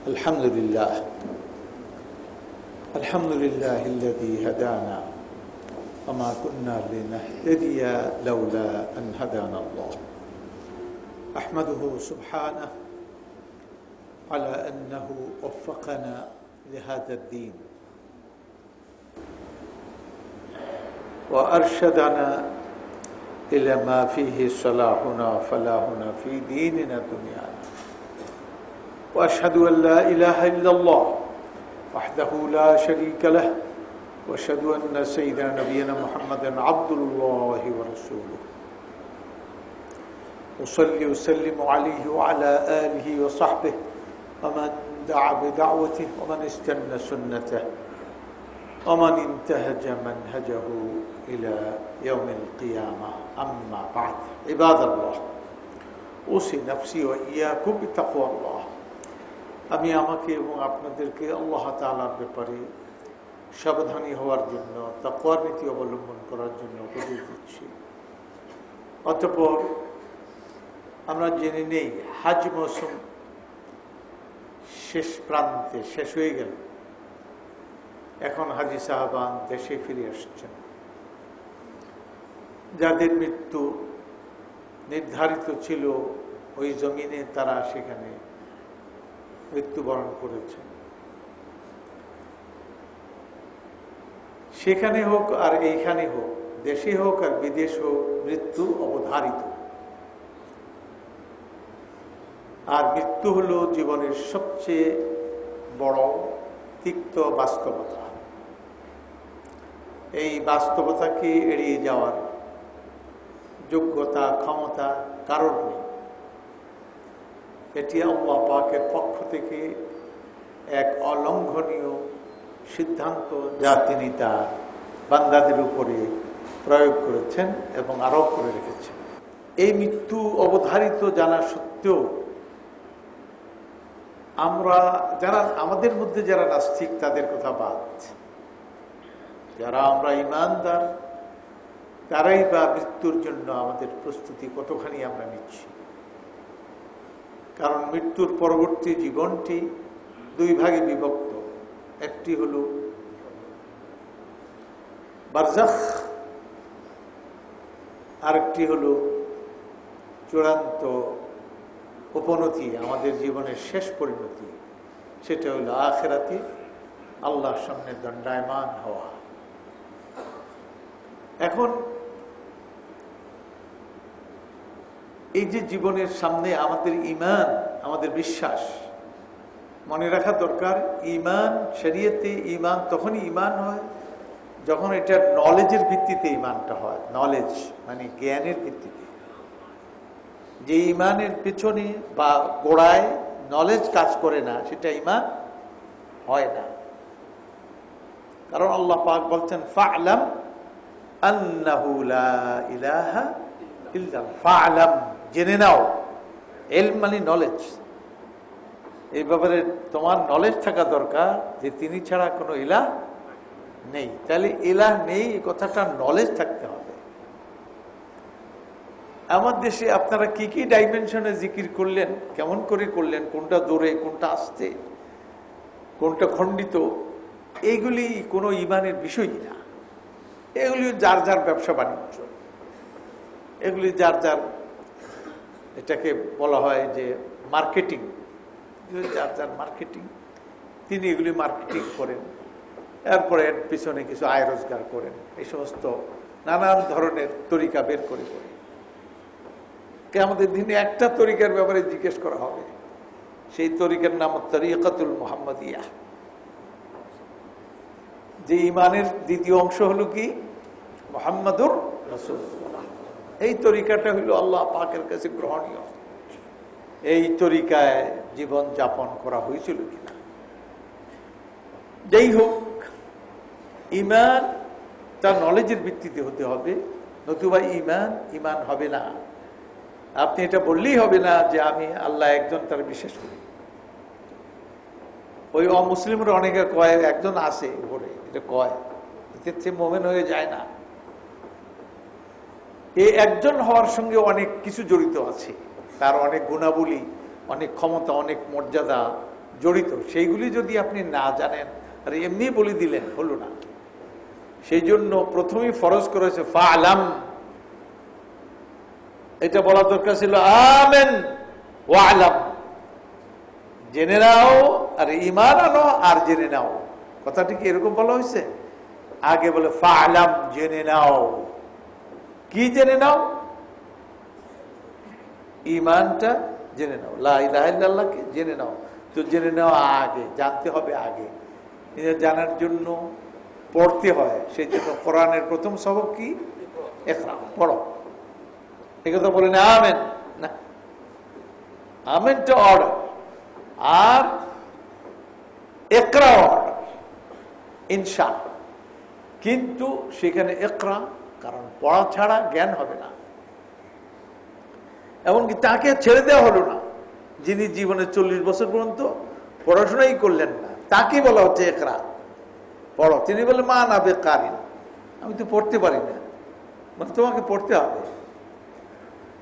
الحمد لله الذي هدانا وما كنا لنهتدي لولا أن هدانا الله أحمده سبحانه على أنه وفقنا لهذا الدين وأرشدنا إلى ما فيه صلاحنا فلاحنا في ديننا دنيانا وأشهد أن لا إله إلا الله وحده لا شريك له وأشهد أن سيدنا نبينا محمدا عبد الله ورسوله أصلي وسلم عليه وعلى آله وصحبه ومن دعا بدعوته ومن استنى سنته ومن انتهج منهجه إلى يوم القيامة أما بعد عباد الله أوصي نفسي وإياكم بتقوى الله আমি আমাকে এবং আপনাদেরকে আল্লাহ তাআলার ব্যাপারে সাবধানী হওয়ার জন্য তাকওয়ার নীতি অবলম্বন করার জন্য উপদেশ দিচ্ছি। অতঃপর আমরা জেনে নেই হজ মৌসুম শেষ প্রান্তে শেষ হয়ে গেল। এখন হাজী সাহাবান দেশে ফিরে আসছেন। যাদের মৃত্যু নির্ধারিত ছিল ওই জমিনে তারা সেখানে মৃত্যুবরণ করেছেন। সেখানে হোক আর এইখানে হোক, দেশে হোক আর বিদেশ হোক, মৃত্যু অবধারিত। আর মৃত্যু হলো জীবনের সবচেয়ে বড় তিক্ত বাস্তবতা। এই বাস্তবতাকে এড়িয়ে যাওয়ার যোগ্যতা ক্ষমতা কারোর নেই। এটি আল্লাহ পাকের পক্ষ থেকে এক অলঙ্ঘনীয় সিদ্ধান্ত, যা তিনি তার বান্দাদের উপরে প্রয়োগ করেছেন এবং আরোপ করে রেখেছেন। এই মৃত্যু অবধারিত জানা সত্ত্বেও আমাদের মধ্যে যারা নাস্তিক তাদের কথা বাদ, যারা আমরা ঈমানদার তারাই বা মৃত্যুর জন্য আমাদের প্রস্তুতি কতখানি আমরা নিচ্ছি। কারণ মৃত্যুর পরবর্তী জীবনটি দুই ভাগে বিভক্ত। একটি হলো বারজাখ, আরেকটি হলো চূড়ান্ত উপনতি, আমাদের জীবনের শেষ পরিণতি। সেটা হলো আখিরাতে আল্লাহর সামনে দণ্ডায়মান হওয়া। এখন এই যে জীবনের সামনে আমাদের ঈমান, আমাদের বিশ্বাস মনে রাখা দরকার। ঈমান শরীয়তে ঈমান তখনই ঈমান হয় যখন এটা নলেজের ভিত্তিতে ঈমানটা হয়। নলেজ মানে জ্ঞানের ভিত্তিতে। যে ঈমানের পেছনে বা গোড়ায় নলেজ কাজ করে না, সেটা ঈমান হয় না। কারণ আল্লাহ পাক বলছেন ফা'লাম আন্নাহু লা ইলাহা ইল্লাল্লাহ। ফা'লাম জেনে নাও, ইলম মানে নলেজ। এই ব্যাপারে তোমার নলেজ থাকা দরকার যে তিনি ছাড়া কোনো ইলাহ নেই। তাহলে ইলাহ নেই এই কথাটা নলেজ থাকতে হবে। আমার দেশে আপনারা কি কি ডাইমেনশনে জিকির করলেন, কেমন করে করলেন, কোনটা জোরে কোনটা আস্তে কোনটা খণ্ডিত, এইগুলি কোনো ঈমানের বিষয়ই না। এগুলি যার যার ব্যবসা বাণিজ্য, এগুলি যার যার, এটাকে বলা হয় যে মার্কেটিং, যার যার মার্কেটিং। তিনি এগুলি মার্কেটিং করেন, এরপরে এর পিছনে কিছু আয় রোজগার করেন। এই সমস্ত নানান ধরনের তরিকা বের করে করে কিয়ামতের দিনে একটা তরিকার ব্যাপারে জিজ্ঞেস করা হবে। সেই তরিকার নাম তরিকাতুল মুহাম্মাদিয়া। যে ঈমানের দ্বিতীয় অংশ হলো কি মুহাম্মাদুর রাসূলুল্লাহ। এই তরিকাটা হলো আল্লাহ পাকের কাছে গ্রহণীয়। এই তরিকায় জীবন যাপন করা হয়েছিল কিনা। যাই হোক, ঈমান তার নলেজের ভিত্তিতে হতে হবে, নতুবা ঈমান হবে না। আপনি এটা বললেই হবে না যে আমি আল্লাহ একজন, তার বিশ্বাস করি। ওই অমুসলিমরা অনেকে কয় একজন আছে উপরে, এটা কয়, এতে মোমেন হয়ে যায় না। এই একজন হওয়ার সঙ্গে অনেক কিছু জড়িত আছে। তার অনেক গুণাবলী, অনেক ক্ষমতা, অনেক মর্যাদা, জড়িত, সেইগুলি যদি আপনি না জানেন আর এমনি বলে দিলেন, হলো না। সেই জন্য প্রথমেই ফরজ করেছে ফা'লাম, এটা বলা দরকার ছিল আমেন ওয়া'লাম, জেনে নাও আর ঈমান আনো আর জেনে নাও। কথাটি কি এরকম বলা হয়েছে? আগে বলে ফা'লাম, জেনে নাও। কি জেনে নাও? ঈমানটা জেনে নাও, লা ইলাহা ইল্লাল্লাহকে জেনে নাও। তো জেনে নাও আগে, জানতে হবে আগে। জানার জন্য পড়তে হয়, সেই জন্য কোরআনের প্রথম সবক কি? ইকরা, পড়ো। এই কথা বলে না আমেন, না, আমেনটা অর্ডার আর ইকরা অর্ডার, ইনশা। কিন্তু সেখানে ইকরা, কারণ পড়া ছাড়া জ্ঞান হবে না। এমনকি তাকে ছেড়ে দেওয়া হলো না, যিনি জীবনে 40 বছর পর্যন্ত পড়াশোনাই করলেন না, তাকে বলা হচ্ছে ইকরা, পড়ো। তিনি বললেন মা না বেকারিন, আমি তো পড়তে পারি না। মানে তোমাকে পড়তে হবে,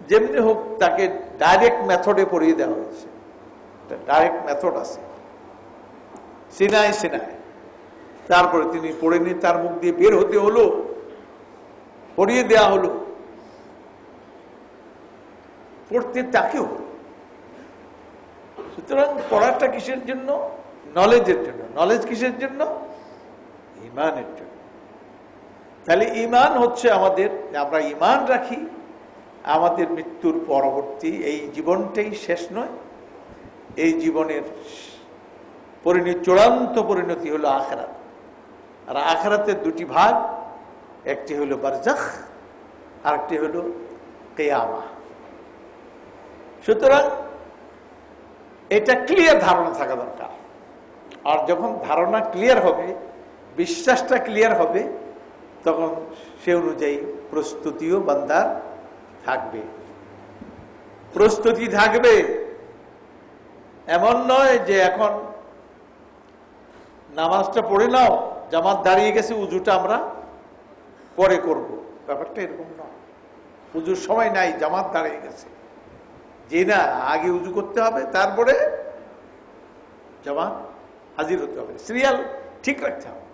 যেমনি হোক তাকে ডাইরেক্ট মেথডে পড়িয়ে দেওয়া হয়েছে। ডাইরেক্ট মেথড আছে, সিনাই সিনাই। তারপরে তিনি পড়েনি, তার মুখ দিয়ে বের হতে হলো, পড়িয়ে দেওয়া হলো, পড়তে তাকেও। সুতরাং পড়াটা কিসের জন্য? নলেজের জন্য। নলেজ কিসের জন্য? ঈমানের জন্য। তাহলে ঈমান হচ্ছে আমাদের, আমরা ঈমান রাখি আমাদের মৃত্যুর পরবর্তী এই জীবনটাই শেষ নয়, এই জীবনের চূড়ান্ত পরিণতি হলো আখিরাত। আর আখিরাতের দুটি ভাগ, একটি হলো বারজাখ আর একটি হলো কিয়ামা। সুতরাং এটা ক্লিয়ার ধারণা থাকা দরকার। আর যখন ধারণা ক্লিয়ার হবে, বিশ্বাসটা ক্লিয়ার হবে, তখন সে অনুযায়ী প্রস্তুতিও বান্দার থাকবে। প্রস্তুতি থাকবে, এমন নয় যে এখন নামাজটা পড়ে নাও, জামাত দাঁড়িয়ে গেছে, উজুটা আমরা পরে করব, ব্যাপারটা এরকম নয়। উজুর সময় নাই, জামাত দাঁড়িয়ে গেছে, যে না আগে উজু করতে হবে, তারপরে জামাত হাজির হতে হবে, সিরিয়াল ঠিক রাখতে হবে।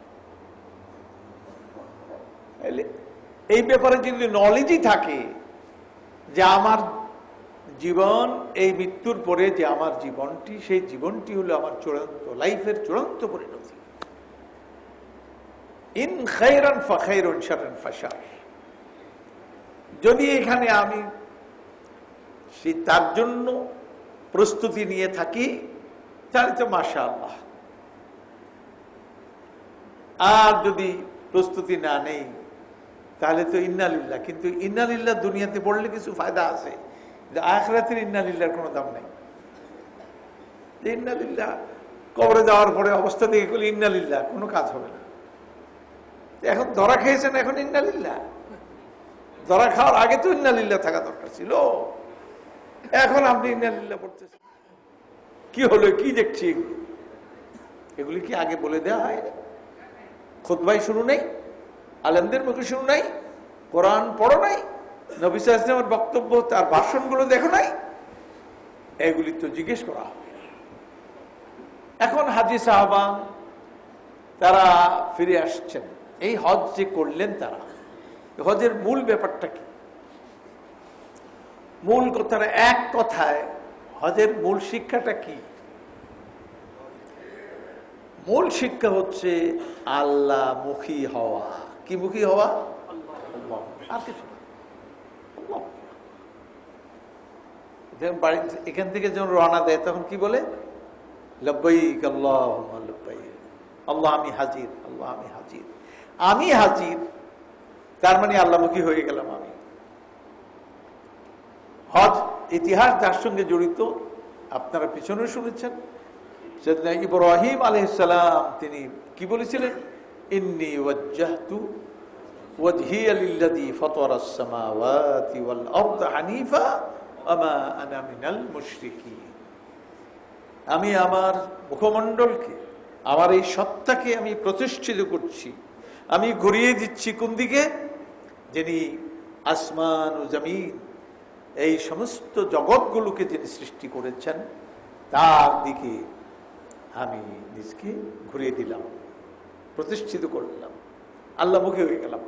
এই ব্যাপারে যদি নলেজই থাকে যে আমার জীবন, এই মৃত্যুর পরে যে আমার জীবনটি, সেই জীবনটি হলো আমার চূড়ান্ত লাইফের চূড়ান্ত পরিণতি। ইন খায়রান ফাখায়রুন শাররান ফাশার। যদি এখানে আমি তার জন্য প্রস্তুতি নিয়ে থাকি, তাহলে তো মাশাআল্লাহ। আর যদি প্রস্তুতি না নেই, তাহলে তো ইন্নালিল্লাহ। কিন্তু ইন্নালিল্লাহ দুনিয়াতে পড়লে কিছু ফায়দা আছে, আখিরাতের ইন্নালিল্লাহর কোনো দাম নেই। ইন্নালিল্লাহ কবরে যাওয়ার পরে অবস্থা দেখে করলে ইন্নালিল্লাহ, কোনো কাজ হবে না। এখন ধরা খেয়েছেন, এখন ইন্নালিল্লাহ। ধরা খাওয়ার আগে তো ইন্নালিল্লাহ থাকা দরকার ছিল। এখন আপনি ইন্নালিল্লাহ পড়তেছেন, কি হলো, কি দেখছি? এগুলি কি আগে বলে দেওয়া হয়? খুতবায় শুরু নেই, আলেমদের মুখে শুরু নাই, কোরআন পড়ো নাই, নবী সাল্লাল্লাহু আলাইহি ওয়াসাল্লামের বক্তব্য, তার ভাষণগুলো দেখো নাই? এগুলি তো জিজ্ঞেস করা। এখন হাজী সাহাবান তারা ফিরে আসছেন, এই হজ যে করলেন তারা, হজের মূল ব্যাপারটা কি? মূল কথাটা এক কথায়, হজের মূল শিক্ষাটা কি? মূল শিক্ষা হচ্ছে আল্লাহ মুখী হওয়া। কি মুখী হওয়া? আর কিছু না। এখান থেকে যখন রওনা দেয় তখন কি বলে? লব্বাইক আল্লাহুম্মা লব্বাইক, আল্লাহ আমি হাজির, আল্লাহ আমি হাজির। আমি হাজির, তার মানে আল্লাহমুখী হয়ে গেলাম আমি। হজ ইতিহাস যার সঙ্গে জড়িত আপনারা পিছনে শুনেছেন, সাইয়েদনা ইব্রাহিম আলাইহিস সালাম তিনি কি বলেছিলেন? ইন্নী ওয়াজ্জাহতু ওয়াজহিয়া লিল্লাযী ফাতারাস সামাওয়াতি ওয়াল আরদা হানিফা ওয়া মা আনা মিনাল মুশরিকিন। আমি আমার মুখমণ্ডলকে, আমার এই সত্তাকে আমি প্রতিষ্ঠিত করছি, আমি ঘুরিয়ে দিচ্ছি কোন দিকে? যিনি আসমান ও জমিন, এই সমস্ত জগৎগুলোকে যিনি সৃষ্টি করেছেন, তার দিকে। আমি নিজকে ঘুরিয়ে দিলাম, প্রতিষ্ঠিত করলাম, আল্লাহমুখী হয়ে গেলাম।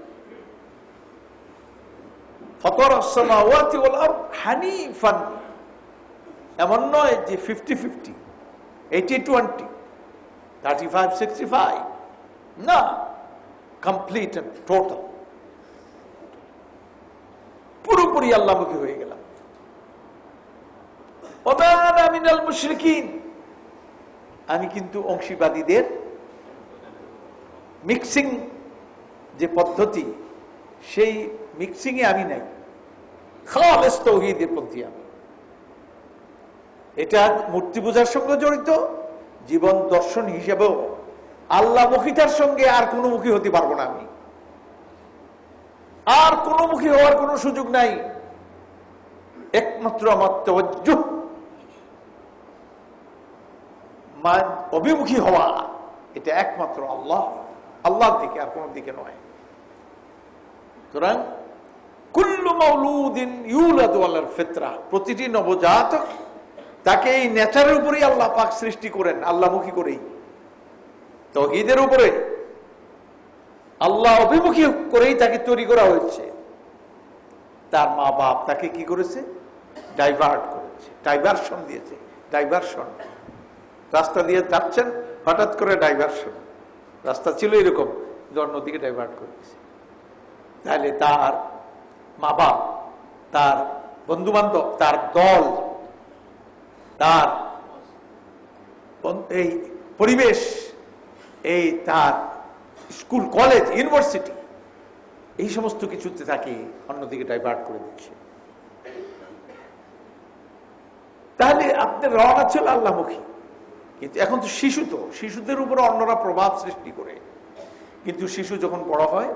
ফাতারাস সামাওয়াতি ওয়াল আরদ হানিফান, এমন নয় যে 50-50, 80-20, 35-65, না, কমপ্লিট এন্ড টোটাল, পুরোপুরি আল্লাহমুখী হয়ে গেলাম। ওয়া মা আনা মিনাল মুশরিকিন, আমি কিন্তু অংশীবাদীদের মিক্সিং যে পদ্ধতি, সেই মিক্সিং এ আমি নাই, খালেস তাওহীদের পন্থী আমি। এটা মূর্তি পূজার সঙ্গে জড়িত, জীবন দর্শন হিসেবেও আল্লাহমুখিতার সঙ্গে আর কোন মুখী হতে পারবো না আমি, আর কোন মুখী হওয়ার কোন সুযোগ নাই। একমাত্র আমার তাওয়াজ্জুহ, অভিমুখী হওয়া, এটা একমাত্র আল্লাহ, আল্লাহর দিকে, আর কোন দিকে নয়। সুতরাং কুল্লু মাউলুদিন ইউলাদু আলাল ফিতরা, প্রতিটি নবজাতক তাকে এই নেচারের উপরেই আল্লাহ পাক সৃষ্টি করেন, আল্লাহমুখী করেই, তাওহীদের উপরে আল্লাহ অভিমুখী করেই তাকে তৈরি করা হয়েছে। তার মা বাপ তাকে কি করেছে? ডাইভার্ট করেছে, ডাইভার্সন দিয়েছে। ডাইভার্সন, রাস্তা দিয়ে যাচ্ছেন, হঠাৎ করে ডাইভার্সন, রাস্তা ছিল এরকম, অন্যদিকে ডাইভার্ট করেছে। তাহলে তার মা বাপ, তার বন্ধু বান্ধব, তার দল, তার এই পরিবেশ, এই তার স্কুল, কলেজ, ইউনিভার্সিটি, এই সমস্ত কিছুতে তাকে অন্যদিকে ডাইভার্ট করে দিচ্ছে। তাহলে আপনার রওনা ছিল আল্লাহমুখী, কিন্তু এখন তো শিশু, তো শিশুদের উপরে অন্যরা প্রভাব সৃষ্টি করে। কিন্তু শিশু যখন বড় হয়,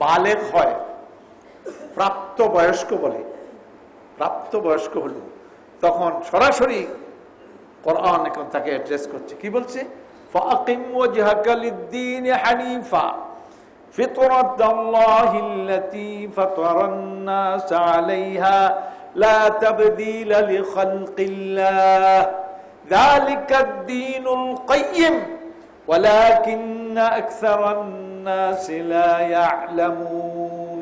বালেগ হয়, প্রাপ্ত বয়স্ক বলে, প্রাপ্ত বয়স্ক হল, তখন সরাসরি কোরআন এখন তাকে অ্যাড্রেস করছে। কি বলছে? ফাকিম ওয়াজহাকা লিদ-দীন হানিফা ফিতরাতাল্লাহিল্লাতী ফাতারান নাস আলাইহা লা তাবদীলা লিখালকিল্লাহ যালিকাদ-দীনুল কাইয়্যিম ওয়ালাকিন্না আকসারান নাস লা ইয়ালামুন।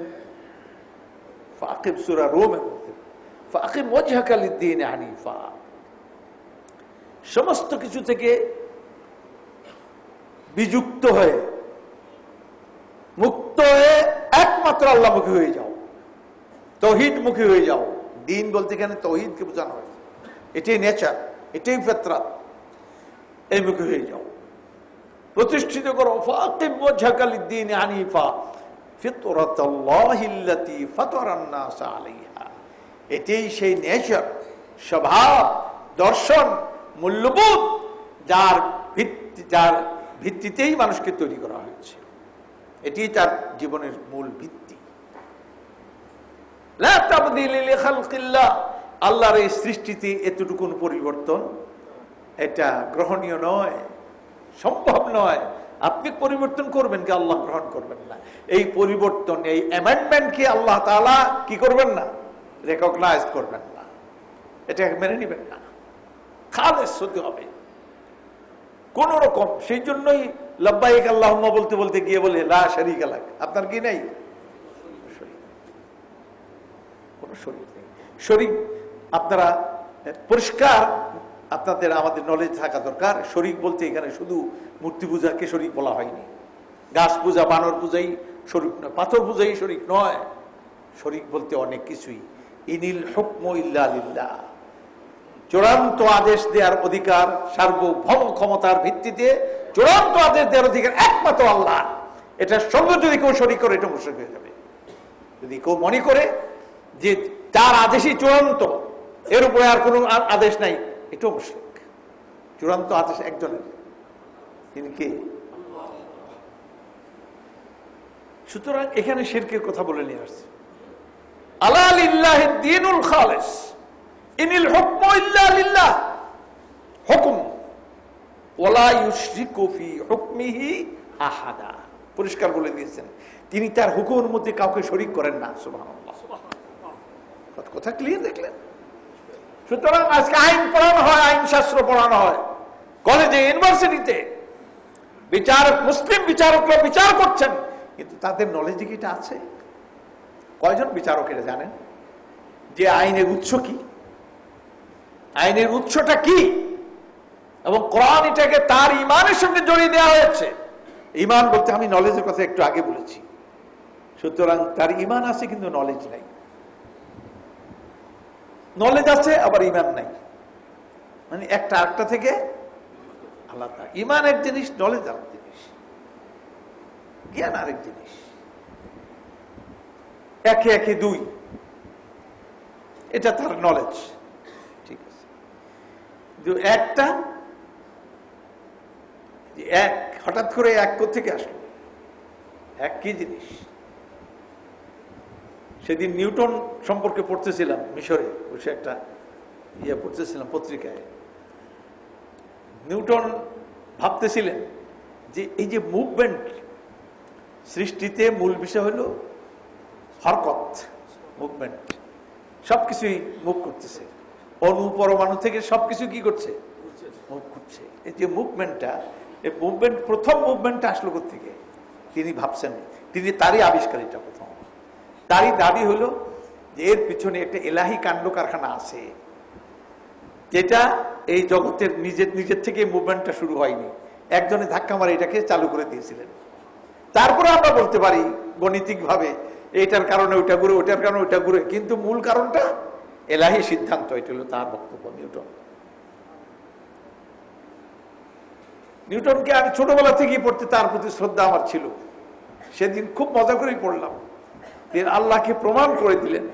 ফাকিম, সূরা রুম, ফাকিম ওয়াজহাকা লিদ-দীন হানিফা, সমস্ত কিছু থেকে বিযুক্ত হয়ে, মুক্ত হয়ে একমাত্র আল্লাহমুখী হয়ে যাও, তাওহীদমুখী হয়ে যাও। দ্বীন বলতে এখানে তাওহীদকে বোঝানো হয়েছে, এটাই নেচার, এটাই ফিতরাত, এই মুখী হয়ে যাও, প্রতিষ্ঠিত করো। ফাকিম ওয়াজহাকা লিদ-দীন হানিফা ফিতরাতাল্লাহিল্লাতী ফাতারান নাস আলাইহা, এটাই সেই নেচার, স্বভাব, দর্শন, মূল্যবোধ, যার ভিত্তিতেই মানুষকে তৈরি করা হয়েছে। এটি তার জীবনের মূল ভিত্তি। লা তাবদীলা লিখালকিল্লাহ, আল্লাহর এই সৃষ্টিতে এতটুকুন পরিবর্তন, এটা গ্রহণীয় নয়, সম্ভব নয়। আপনি পরিবর্তন করবেন কি? আল্লাহ গ্রহণ করবেন না। এই পরিবর্তন, এই অ্যামেন্ডমেন্টকে আল্লাহ তাআলা কি করবেন না? রেকগনাইজ করবেন না, এটা মেনে নেবেন না, খালেস হতে হবে কোন রকম। সেই জন্যই লাব্বাইক আল্লাহুম্মা বলতে বলতে গিয়ে বলে লা শারীকা লাক, আপনার কি নাই? কোন শরীক নেই। শরীক আপনারা পরিষ্কার, আপনাদের আমাদের নলেজ থাকা দরকার। শরীক বলতে এখানে শুধু মূর্তি পূজাকে শরীক বলা হয়নি, গাছ পূজা, বানর পূজাই শরীক নয়, পাথর পূজাই শরীক নয়। শরীক বলতে অনেক কিছুই। ইনিল হুকমু ইল্লা লিল্লাহ, চূড়ান্ত আদেশ দেওয়ার অধিকার, সার্বভৌম ক্ষমতার ভিত্তিতে চূড়ান্ত আদেশ দেওয়ার অধিকার একমাত্র আল্লাহ। এটার সঙ্গে যদি কেউ শরীক করে, এটা মুশরিক হয়ে যাবে। যদি কেউ মনে করে যে তার আদেশই চূড়ান্ত, এর উপরে আর কোনো আদেশ নাই, এটাও মুশরিক। চূড়ান্ত আদেশ একজনের, তিনি কে? সুতরাং এখানে শিরকের কথা বলে নিয়ে আসছে। আলা লিল্লাহিদ দীনুল খালিস ইনিল হুকমু ইল্লা লিল্লাহ, হুকম ওয়ালা ইউশরিকু ফি হুকমিহি আহাদা, পরিষ্কার বলে দিয়েছেন তিনি তার হুকুমের মধ্যে কাউকে শরীক করেন না। সুবহানাল্লাহ, কথা ক্লিয়ার দেখলেন? সুতরাং আজকে আইন পড়ানো হয়, আইন শাস্ত্র পড়ানো হয়, কলেজে, ইউনিভার্সিটিতে বিচারক, মুসলিম বিচারকরা বিচার করছেন, কিন্তু তাদের নলেজে কি এটা আছে? কয়জন বিচারক এটা জানেন যে আইনের উৎস কি, আইনের উৎসটা কি? এবং কোরআন এটাকে তার ইমানের সঙ্গে জড়িয়ে দেওয়া হয়েছে। ইমান বলতে আমি নলেজের কথা একটু আগে বলেছি। সুতরাং তার ইমান আছে কিন্তু নলেজ নাই, নলেজ আছে আবার ইমান নাই, মানে একটা আরেকটা থেকে আলাদা। ইমান এক জিনিস, নলেজ আরেক জিনিস, জ্ঞান আরেক জিনিস। একে একে দুই, এটা তার নলেজ, ঠিক আছে। একটা এক, হঠাৎ করে এক কোত্থেকে আসলো? এক কি জিনিস? সেদিন নিউটন সম্পর্কে পড়তেছিলাম, মিশরে বসে একটা পড়তেছিলাম পত্রিকায়। নিউটন ভাবতেছিলেন যে এই যে মুভমেন্ট, সৃষ্টিতে মূল বিষয় হলো হরকত, মুভমেন্ট, সবকিছুই মুভ করতেছে, অণু পরমাণু থেকে সবকিছু কি করছে? মুভ করছে। এই যে মুভমেন্টটা, এই মুভমেন্ট, প্রথম মুভমেন্টটা আসলো কোত্থেকে? তিনি ভাবছেন, তিনি তারই আবিষ্কারীটা প্রথম। তারই দাবি হলো যে এর পিছনে একটা এলাহি কাণ্ড কারখানা আছে, যেটা এই জগতের নিজের থেকে মুভমেন্টটা শুরু হয়নি, একজনে ধাক্কা মারে এটাকে চালু করে দিয়েছিলেন। তারপরে আমরা বলতে পারি গণিতিক ভাবে এটার কারণে ওইটা ঘুরে, ওইটার কারণে ওইটা ঘুরে, কিন্তু মূল কারণটা এলাহি সিদ্ধান্ত। এটা হলো তার বক্তব্য। নিউটনকে আমি ছোটবেলা থেকেই পড়তে, তার প্রতি শ্রদ্ধা আমার ছিল। সেদিন খুব মজা করেই পড়লাম। আল্লাহকে প্রমাণ করে দিলেন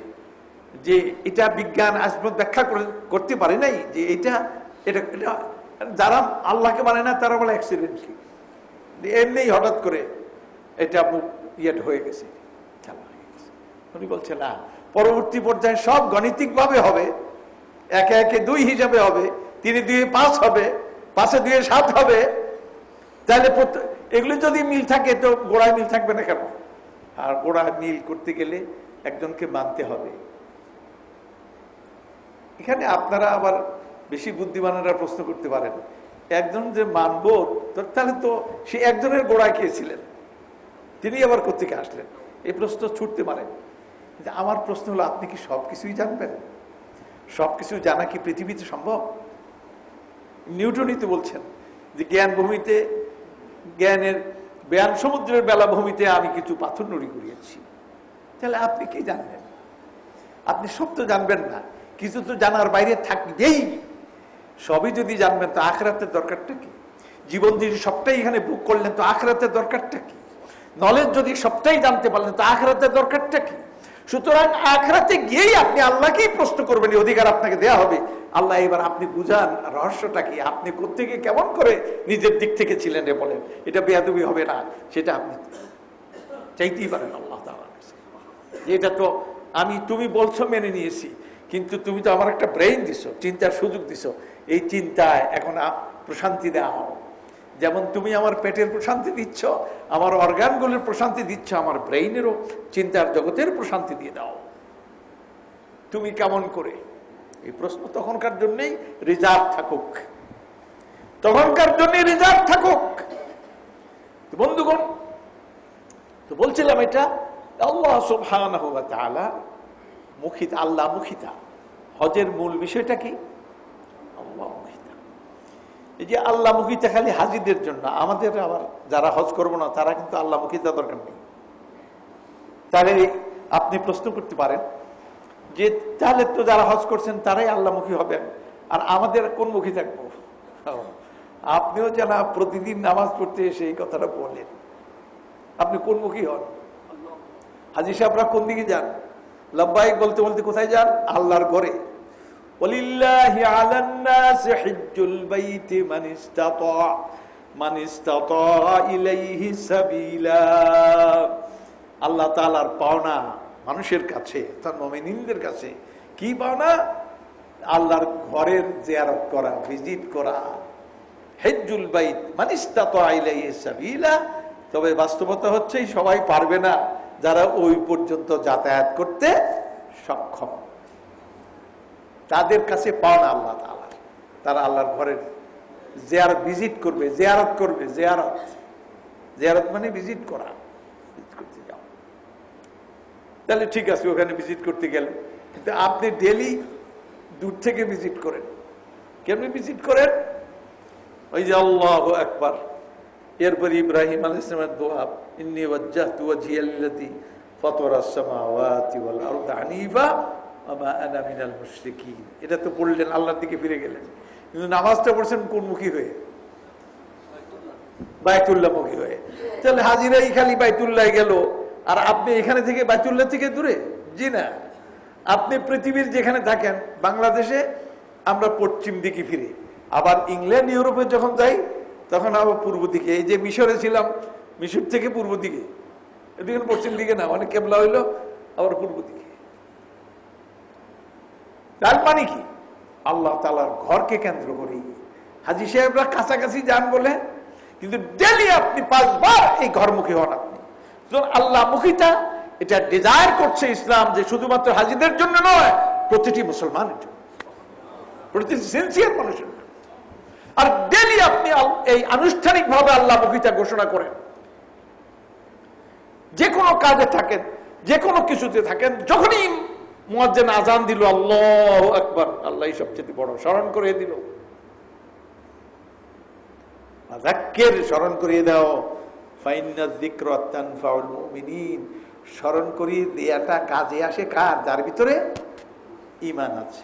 যে এটা বিজ্ঞান আজ পর্যন্ত ব্যাখ্যা করতে পারে নাই, যে এটা এটা এটা যারা আল্লাহকে মানে না তারা বলে অ্যাক্সিডেন্টলি, এমনি হঠাৎ করে এটা ইয়েটা হয়ে গেছে, খেলা হয়ে গেছে। উনি বলছে না, পরবর্তী পর্যায়ে সব গাণিতিক ভাবে হবে, একে একে দুই হিসাবে হবে, 3 2 5 হবে, 5 2 7 হবে। তাহলে এগুলি যদি মিল থাকে তো গোড়ায় মিল থাকবে না কেন? আর গোড়ায় মিল করতে গেলে একজনকে মানতে হবে। এখানে আপনারা আবার বেশি বুদ্ধিমানেরা প্রশ্ন করতে পারেন, একজন যে মানবো, তাহলে তো সে একজনের গোড়ায় কে ছিলেন? তিনি আবার কোত্থেকে আসলেন? এই প্রশ্ন ছুটতে পারেন। আমার প্রশ্ন হলো, আপনি কি সবকিছুই জানবেন? সবকিছু জানা কি পৃথিবীতে সম্ভব? নিউটনই তো বলছেন যে জ্ঞান ভূমিতে, জ্ঞানের জ্ঞান সমুদ্রের বেলাভূমিতে আমি কিছু পাথর নুড়ি করিয়েছি। তাহলে আপনি কি জানবেন? আপনি সব তো জানবেন না, কিছু তো জানার বাইরে থাকবেই। সবই যদি জানবেন তো আখিরাতের দরকারটা কি? জীবন যদি সবটাই এখানে বুক করলেন তো আখিরাতের দরকারটা কি? নলেজ যদি সবটাই জানতে পারলেন তো আখিরাতের দরকারটা কি? সুতরাং আখিরাতে গিয়েই আপনি আল্লাহকেই প্রশ্ন করবেন, এই অধিকার আপনাকে দেয়া হবে। আল্লাহ এবার আপনি বুঝান রহস্যটা কি, আপনি কোত্থেকে কেমন করে নিজের দিক থেকে ছিলেন বলেন, এটা বেয়াদবি হবে না, সেটা আপনি চাইতেই পারেন আল্লাহ তাআলার কাছে। এটা তো তুমি বলছো মেনে নিয়েছি, কিন্তু তুমি তো আমার একটা ব্রেইন দিছো, চিন্তার সুযোগ দিছো, এই চিন্তায় এখন প্রশান্তি দাও। যেমন তুমি আমার পেটের প্রশান্তি দিচ্ছ, আমার অর্গানগুলোর প্রশান্তি দিচ্ছ, আমার ব্রেইনেরও চিন্তার জগতের প্রশান্তি দিয়ে দাও। তুমি কেমন করে? এই প্রশ্ন তখনকার জন্যই রিজার্ভ থাকুক, তখনকার জন্য রিজার্ভ থাকুক। বন্ধুগণ, তো বলছিলাম এটা আল্লাহ সুবহানাহু ওয়া তাআলা মুখিতা, আল্লাহ মুখিতা। হজের মূল বিষয়টা কি? আল্লাহ মুখিতা। এই যে আল্লাহ মুখিতা খালি হাজিদের জন্য, আমাদের আবার যারা হজ করবো না তারা কিন্তু আল্লাহ মুখিতা দরকার নেই। তাহলে আপনি প্রশ্ন করতে পারেন যে তাহলে তো যারা হজ করছেন তারাই আল্লাহমুখী হবেন, আর আমাদের কোন মুখী থাকবো? আপনিও যেন প্রতিদিন নামাজ পড়তে এসে এই কথাটা বলেন, আপনি কোন মুখী হন? হাজী সাহেবরা কোন দিকে যান? লাব্বাইক বলতে বলতে কোথায় যান? আল্লাহর ঘরে। ওয়ালিল্লাহি আলান নাস হিজ্জুল বাইতি মান ইসতাতা ইলাইহি সাবিলা। আল্লাহ তাআলার পাওনা মানুষের কাছে, তার মুমিনদের কাছে কি পাওনা? আল্লাহর ঘরের জিয়ারত করা, ভিজিট করা। হিজ্জুল বাইত মান ইসতাতা ইলাইহি সাবিলা। তবে বাস্তবতা হচ্ছে সবাই পারবে না, যারা ওই পর্যন্ত যাতায়াত করতে সক্ষম, তাদের কাছে পাওনা আল্লাহ তাআলা। তারা আল্লাহর ঘরের জিয়ারত ভিজিট করবে, জিয়ারত করবে, জিয়ারত। জিয়ারত মানে ভিজিট করা, ভিজিট করতে যাও। তাহলে ঠিক আছে, ওখানে ভিজিট করতে গেলে, কিন্তু আপনি ডেলি দূর থেকে ভিজিট করেন। কেমনি ভিজিট করেন? ওই যে আল্লাহু আকবার, এরপর ইব্রাহিম আলাইহিস সালামের দোয়া, ইন্নী ওয়াজ্জাহতু ওয়াজহিয়া লিল্লাযী ফাতারাস সামাওয়াতি ওয়াল আরদা হানিফা ওয়া মা আনা মিনাল মুশরিকিন। এটা তো পড়লেন, আল্লাহর দিকে ফিরে গেলেন, কিন্তু নামাজটা পড়ছেন কোন মুখী হয়ে? বাইতুল্লাহ মুখী হয়ে। তাহলে হাজিরাই খালি বাইতুল্লাহ গেল, আর আপনি এখানে থেকে বাইতুল্লাহ থেকে দূরে? জি না। আপনি পৃথিবীর যেখানে থাকেন, বাংলাদেশে আমরা পশ্চিম দিকে ফিরি, আবার ইংল্যান্ড ইউরোপে যখন যাই তখন আবার পূর্ব দিকে। এই যে মিশরে ছিলাম, মিশর থেকে পূর্ব দিকে, এদিকে পশ্চিম দিকে না, মানে কেবলা হইলো আবার পূর্ব দিকে। তার মানে কি? আল্লাহ তাআলার ঘরকে কেন্দ্র করি। হাজী সাহেবরা কাছাকাছি যান বলে, কিন্তু ডেলি আপনি 5 বার এই ঘরমুখী হন। আপনি আল্লাহ মুখীটা এটা ডিজায়ার করছে ইসলাম, যে শুধুমাত্র হাজীদের জন্য নয়, প্রতিটি মুসলমানের জন্য, প্রতিটি সিনসিয়ার মানুষের জন্য। আর ডেলি আপনি এই আনুষ্ঠানিকভাবে আল্লাহ মুখীটা ঘোষণা করেন। যে কোনো কাজে থাকেন, যে কোনো কিছুতে থাকেন, যখনই মুয়াজ্জিন আযান দিল আল্লাহু আকবার, আল্লাহই সবচেয়ে বড়, স্মরণ করে দিল। আযাক্কির, স্মরণ করিয়ে দাও, ফাইন্না যিকরা তানফাউল মুমিনিন। স্মরণ করিয়ে দেয়াটা কাজে আসে কার? যার ভিতরে ঈমান আছে।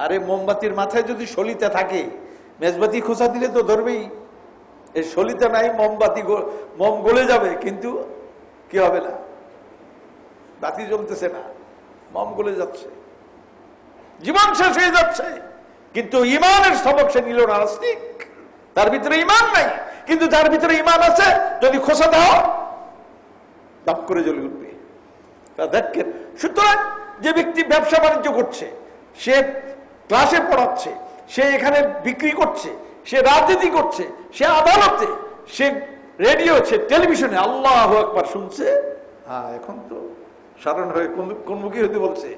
আরে মোমবাতির মাথায় যদি সলিতা থাকে, মেজবাতি খোঁচা দিলে তো ধরবেই। এই সলিতা নাই, মোমবাতি মোম গলে যাবে, কিন্তু কি হবে না, বাতি জ্বলতেছে না, মোম গলে যাচ্ছে, জীবন শেষ হয়ে যাচ্ছে। কিন্তু ঈমানের সবক সে নিল না, নাস্তিক। তার ভিতরে ঈমান নাই, কিন্তু যার ভিতরে ঈমান আছে, যদি খোঁচা দাও দাপ করে জ্বলে উঠবে। সুতরাং যে ব্যক্তি ব্যবসা বাণিজ্য করছে, সে ক্লাসে পড়াচ্ছে, সে এখানে বিক্রি করছে, সে রাজনীতি করছে, সে আদালতে, সে রেডিও, সে টেলিভিশনে আল্লাহু আকবার শুনছে, হ্যাঁ এখন তো স্মরণ হয়ে কোন মুখী হতে বলছে?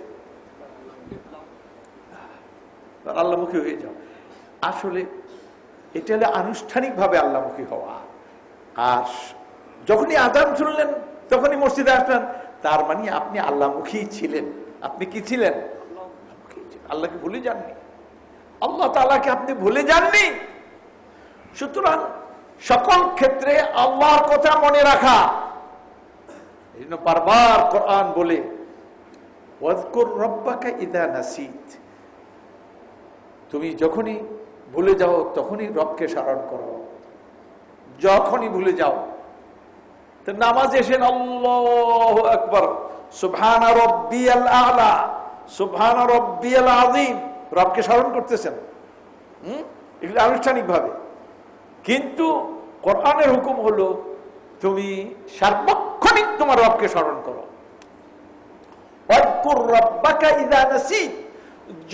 আল্লাহমুখী হয়ে যাও। আসলে এটা হলো আনুষ্ঠানিকভাবে আল্লাহমুখী হওয়া। আর যখনই আযান শুনলেন তখনই মসজিদে আসলেন, তার মানে আপনি আল্লাহমুখী ছিলেন। আপনি কি ছিলেন? আল্লাহকে ভুলে যাননি, আল্লাহ তাআলাকে আপনি ভুলে যাননি। সুতরাং সকল ক্ষেত্রে আল্লাহর কথা মনে রাখা। এই জন্য বারবার কোরআন বলে, ওয়াজকুর রাব্বাকা ইযা নাসিত, তুমি যখনই ভুলে যাও তখনই রবকে স্মরণ করো। যখনই ভুলে যাও, তো নামাজ এসেন আল্লাহু আকবার, সুবহান রাব্বিয়াল আ'লা, সুবহান রাব্বিয়াল আযীম, রবকে স্মরণ করতেছেন। এগুলো আনুষ্ঠানিক ভাবে। কিন্তু কোরআনের হুকুম হলো তুমি সার্বক্ষণিক তোমার রবকে স্মরণ করো। ওয়াজকুর রাব্বাকা ইযা নাসিত,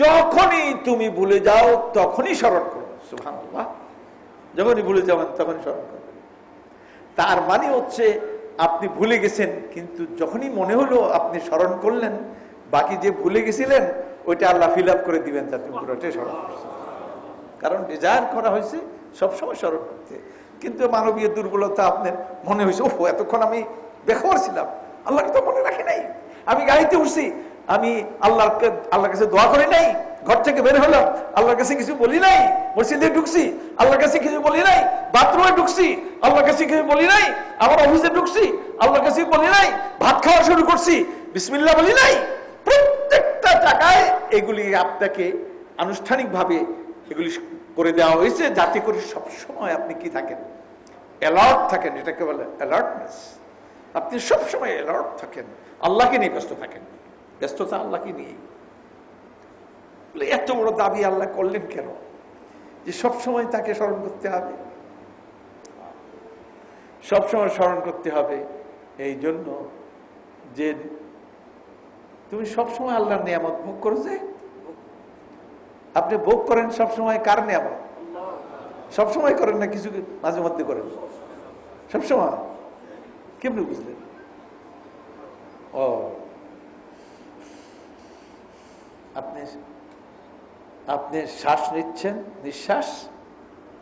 যখনই তুমি ভুলে যাও তখনই স্মরণ করো। সুবহানাল্লাহ, যখনই ভুলে যাবেন তখনই স্মরণ করবেন। তার মানে হচ্ছে আপনি ভুলে গেছেন, কিন্তু যখনই মনে হলো আপনি স্মরণ করলেন, বাকি যে ভুলে গেছিলেন ওইটা আল্লাহ ফিল আপ করে দিবেন, তার পুরোটাই স্মরণ করছেন। কারণ ডিজায়ার করা হয়েছে সবসময় স্মরণ করতে। কিন্তু মানবীয় দুর্বলতা, আপনার মনে হয়েছে ও এতক্ষণ আমি বেখবর ছিলাম, আল্লাহকে তো মনে রাখি নাই, আমি গাড়িতে উঠছি, আমি আল্লাহর কাছে দোয়া করি নাই, ঘর থেকে বের হলাম আল্লাহর কাছে কিছু বলি নাই, মসজিদে ঢুকছি আল্লাহর কাছে কিছু বলি নাই, বাথরুমে ঢুকছি আল্লাহর কাছে কিছু বলি নাই, আমার অফিসে ঢুকছি আল্লাহর কাছে বলি নাই, ভাত খাওয়া শুরু করছি বিসমিল্লাহ বলি নাই। প্রত্যেকটা জায়গায় এগুলি আপনাকে আনুষ্ঠানিকভাবে এগুলি করে দেওয়া হয়েছে, যাতে করে সবসময় আপনি কি থাকেন, অ্যালার্ট থাকেন। এটাকে বলে অ্যালার্টনেস। আপনি সবসময় অ্যালার্ট থাকেন, আল্লাহকে নিয়ে ব্যস্ত থাকেন। ব্যস্ততা আল্লাহকে নিয়ে। এত বড় দাবি আল্লাহ করলেন কেন, যে সবসময় তাকে স্মরণ করতে হবে? সবসময় স্মরণ করতে হবে এই জন্য যে তুমি সবসময় আল্লাহর নিয়ামত ভোগ করো। যে আপনি ভোগ করেন সবসময় কার নিয়ামত? সবসময় করেন না, কিছু মাঝে মধ্যে করেন? সবসময়। কেমনি বুঝলেন? আপনি আপনি শ্বাস নিচ্ছেন, নিঃশ্বাস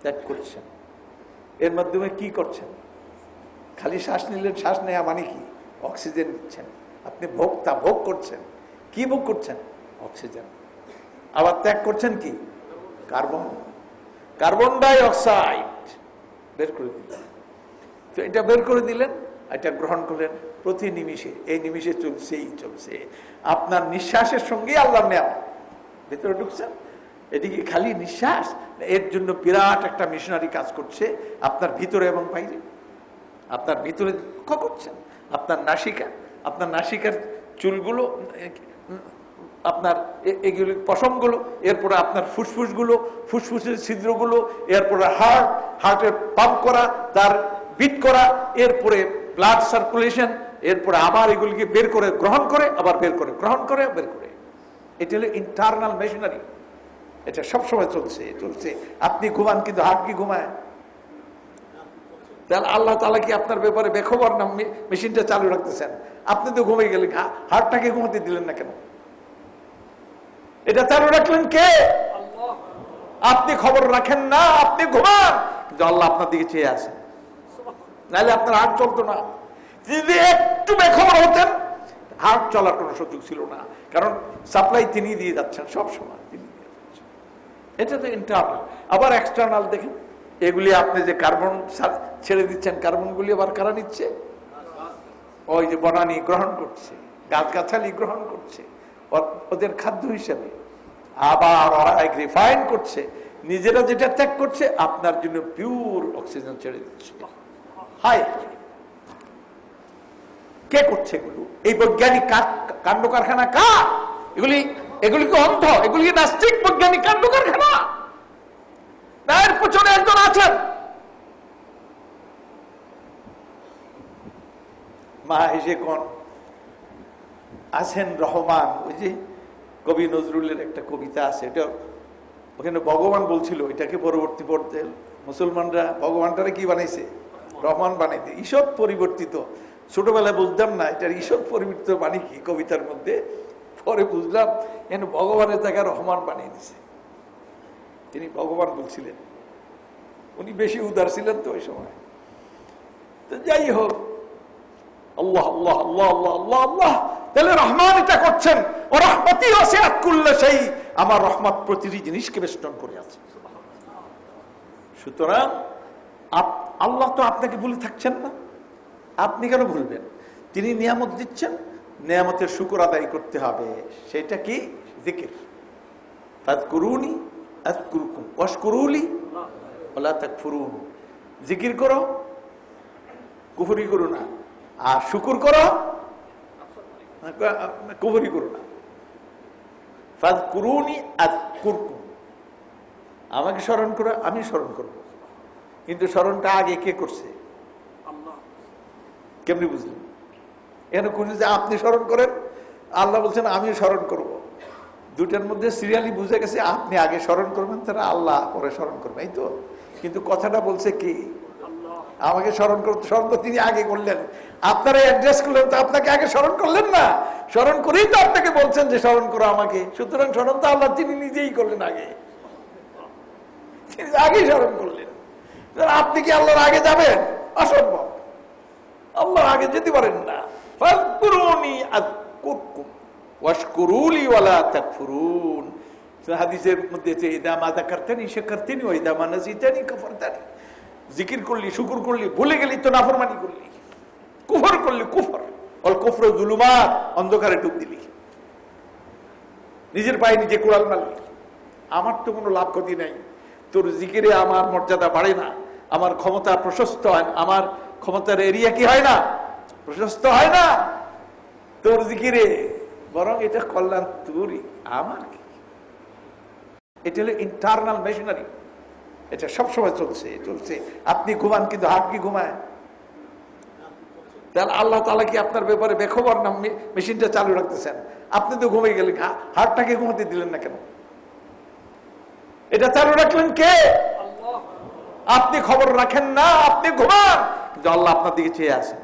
ত্যাগ করছেন, এর মাধ্যমে কি করছেন? খালি শ্বাস নিলেন, শ্বাস নেওয়া মানে কি? অক্সিজেন নিচ্ছেন, আপনি ভোক্তা, ভোগ করছেন। কি ভোগ করছেন? অক্সিজেন। আবার ত্যাগ করছেন কি? কার্বন, কার্বন ডাই অক্সাইড বের করে দিলেন। তো এটা বের করে দিলেন, এটা গ্রহণ করলেন প্রতি নিমিষে, এই নিমিষে চলছেই চলছে। আপনার নিঃশ্বাসের সঙ্গে আল্লাহর নেয়ামত ভেতরে ঢুকছেন। এটি কি খালি নিঃশ্বাস? এর জন্য বিরাট একটা মিশনারি কাজ করছে আপনার ভিতরে এবং বাইরে। আপনার ভিতরে লক্ষ্য করছেন আপনার নাসিকা, আপনার নাসিকার চুলগুলো, আপনার এগুলি পশমগুলো, এরপরে আপনার ফুসফুসগুলো, ফুসফুসের ছিদ্রগুলো, এরপরে হার্ট, হার্টের পাম্প করা, তার বিট করা, এরপরে ব্লাড সার্কুলেশন, এরপরে আবার এগুলিকে বের করে গ্রহণ করে, আবার বের করে গ্রহণ করে, বের করে। এটা হলো ইন্টারনাল মেশিনারি। এটা সবসময় চলছে চলছে। আপনি ঘুমান কিন্তু হার্ট কি ঘুমায়? তাহলে আল্লাহ তাআলা কি আপনার ব্যাপারে বেখবর না মেশিনটা চালু রাখতেছেন? আপনি তো ঘুমিয়ে গেলেন, হার্টটাকে ঘুমাতে দিলেন না কেন? এটা চালু রাখলেন কে? আপনি খবর রাখেন না, আপনি ঘুমান, কিন্তু আল্লাহ আপনার দিকে চেয়ে আছেন। নাহলে আপনার হার্ট চলতো না। যদি একটু বেখবর হতেন, হার্ট চলার কোনো সুযোগ ছিল না, কারণ সাপ্লাই তিনি দিয়ে যাচ্ছেন সব সময়, তিনি দিয়ে যাচ্ছেন। এটা তো ইন্টারনাল। আবার এক্সটার্নাল দেখেন, এগুলি আপনি যে কার্বন ছেড়ে দিচ্ছেন, কার্বনগুলি আবার কারা নিচ্ছে? ওই যে বনানী গ্রহণ করছে, গাছগাছালি গ্রহণ করছে ওদের খাদ্য হিসেবে। আবার ওরা রিফাইন করছে, নিজেরা যেটা ত্যাগ করছে আপনার জন্য পিওর অক্সিজেন ছেড়ে দিচ্ছে। হাই, কে করছে এগুলো? এই বৈজ্ঞানিক কাণ্ড কারখানা কার? এগুলি কি অন্ধ? এগুলি কি নাস্তিক বৈজ্ঞানিক কাণ্ড কারখানা? না, এর পেছনে একজন আছেন। মা হেসে কোন আছেন রহমান। ওই যে কবি নজরুলের একটা কবিতা আছে, এটা ওখানে ভগবান বলছিল, এটাকে পরবর্তী পড়তে মুসলমানরা ভগবানটারে কি বানাইছে? রহমান বানাইছে। ঈষৎ পরিবর্তিত। ছোটবেলায় বুঝতাম না এটার ঈষৎ পরিবর্তিত মানে কি কবিতার মধ্যে, পরে বুঝলাম যেন ভগবানের জায়গায় রহমান বানিয়ে দিছে। তিনি ভগবান বলছিলেন, উনি বেশি উদার ছিলেন তো ওই সময়। তো যাই হোক, আল্লাহ আল্লাহ আল্লাহ আল্লাহ আল্লাহ আল্লাহ, তাহলে রহমান এটা করছেন। ও রহমতি ওয়াসিআত কুল্লা শাই, আমার রহমত প্রতিটি জিনিসকে বেষ্টন করে আছে। সুতরাং আল্লাহ তো আপনাকে ভুলে থাকছেন না, আপনি কেন ভুলবেন? তিনি নিয়ামত দিচ্ছেন, নিয়ামতের শুকর আদায় করতে হবে। সেটা কি? জিকির। ফাযকুরুনি আযকুরকুম ওয়াশকুরুলি ওয়ালা তাকফুরুন। জিকির করো, কুফরি করো না, আর শুকর করো, কুফরি করো না। ফাযকুরুনি আযকুরকুম, আমাকে স্মরণ করো, আমি স্মরণ করব। কিন্তু স্মরণটা আগে কে করছে? আল্লাহ। কেমনি বুঝলেন? এখানে কোন যে আপনি স্মরণ করেন, আল্লাহ বলছেন আমি স্মরণ করব। দুটার মধ্যে সিরিয়ালি বুঝে গেছে, আপনি আগে স্মরণ করবেন, তারা আল্লাহ পরে স্মরণ করবেন, এই তো। কিন্তু কথাটা বলছে কি? আমাকে স্মরণ করতে, স্মরণ তো তিনি আগে করলেন। আপনারা অ্যাড্রেস করলেন তো আপনাকে আগে স্মরণ করলেন না? স্মরণ করেই তো আপনাকে বলছেন যে স্মরণ করো আমাকে। সুতরাং স্মরণ তো আল্লাহ তিনি নিজেই করলেন আগে, তিনি আগেই স্মরণ করলেন। আপনি কি আল্লাহর আগে যাবেন? অসম্ভব, আল্লাহর আগে যেতে পারেন না। ফাযকুরুনি আযকুরকুম ওয়াশকুরুলি ওয়ালা তাকফুরুন। হাদিসের মধ্যে আছে, ইদা মা যাকারতানি শাকারতানি ওয়া ইদা মা নাসিতানি কাফারতানি। জিকির করলি, শুকর করলি, ভুলে গেলি তো নাফরমানি করলি, কুফর করলি, কুফর। অল কুফরু যুলুমাত, অন্ধকারে ডুব দিলি, নিজের পায়ে নিজে কুড়াল মারলি। আমার তো কোনো লাভ ক্ষতি নাই, তোর জিকিরে আমার মর্যাদা বাড়ে না, আমার ক্ষমতা প্রশস্ত হয়, আমার ক্ষমতার এরিয়া কি হয় না? প্রশস্ত হয় না তোর জিকিরে, বরং এটা কল্যাণ তোরই, আমার কি? এটা হলো ইন্টারনাল মেশিনারি। এটা সবসময় চলছে চলছে। আপনি ঘুমান কিন্তু হার্ট কি ঘুমায়? তাহলে আল্লাহ তাআলা কি আপনার ব্যাপারে বেখবর না মেশিনটা চালু রাখতেছেন? আপনি তো ঘুমিয়ে গেলেন, হার্টটাকে ঘুমাতে দিলেন না কেন? এটা চালু রাখলেন কে? আল্লাহ। আপনি খবর রাখেন না, আপনি ঘুমান, কিন্তু আল্লাহ আপনার দিকে চেয়ে আছেন।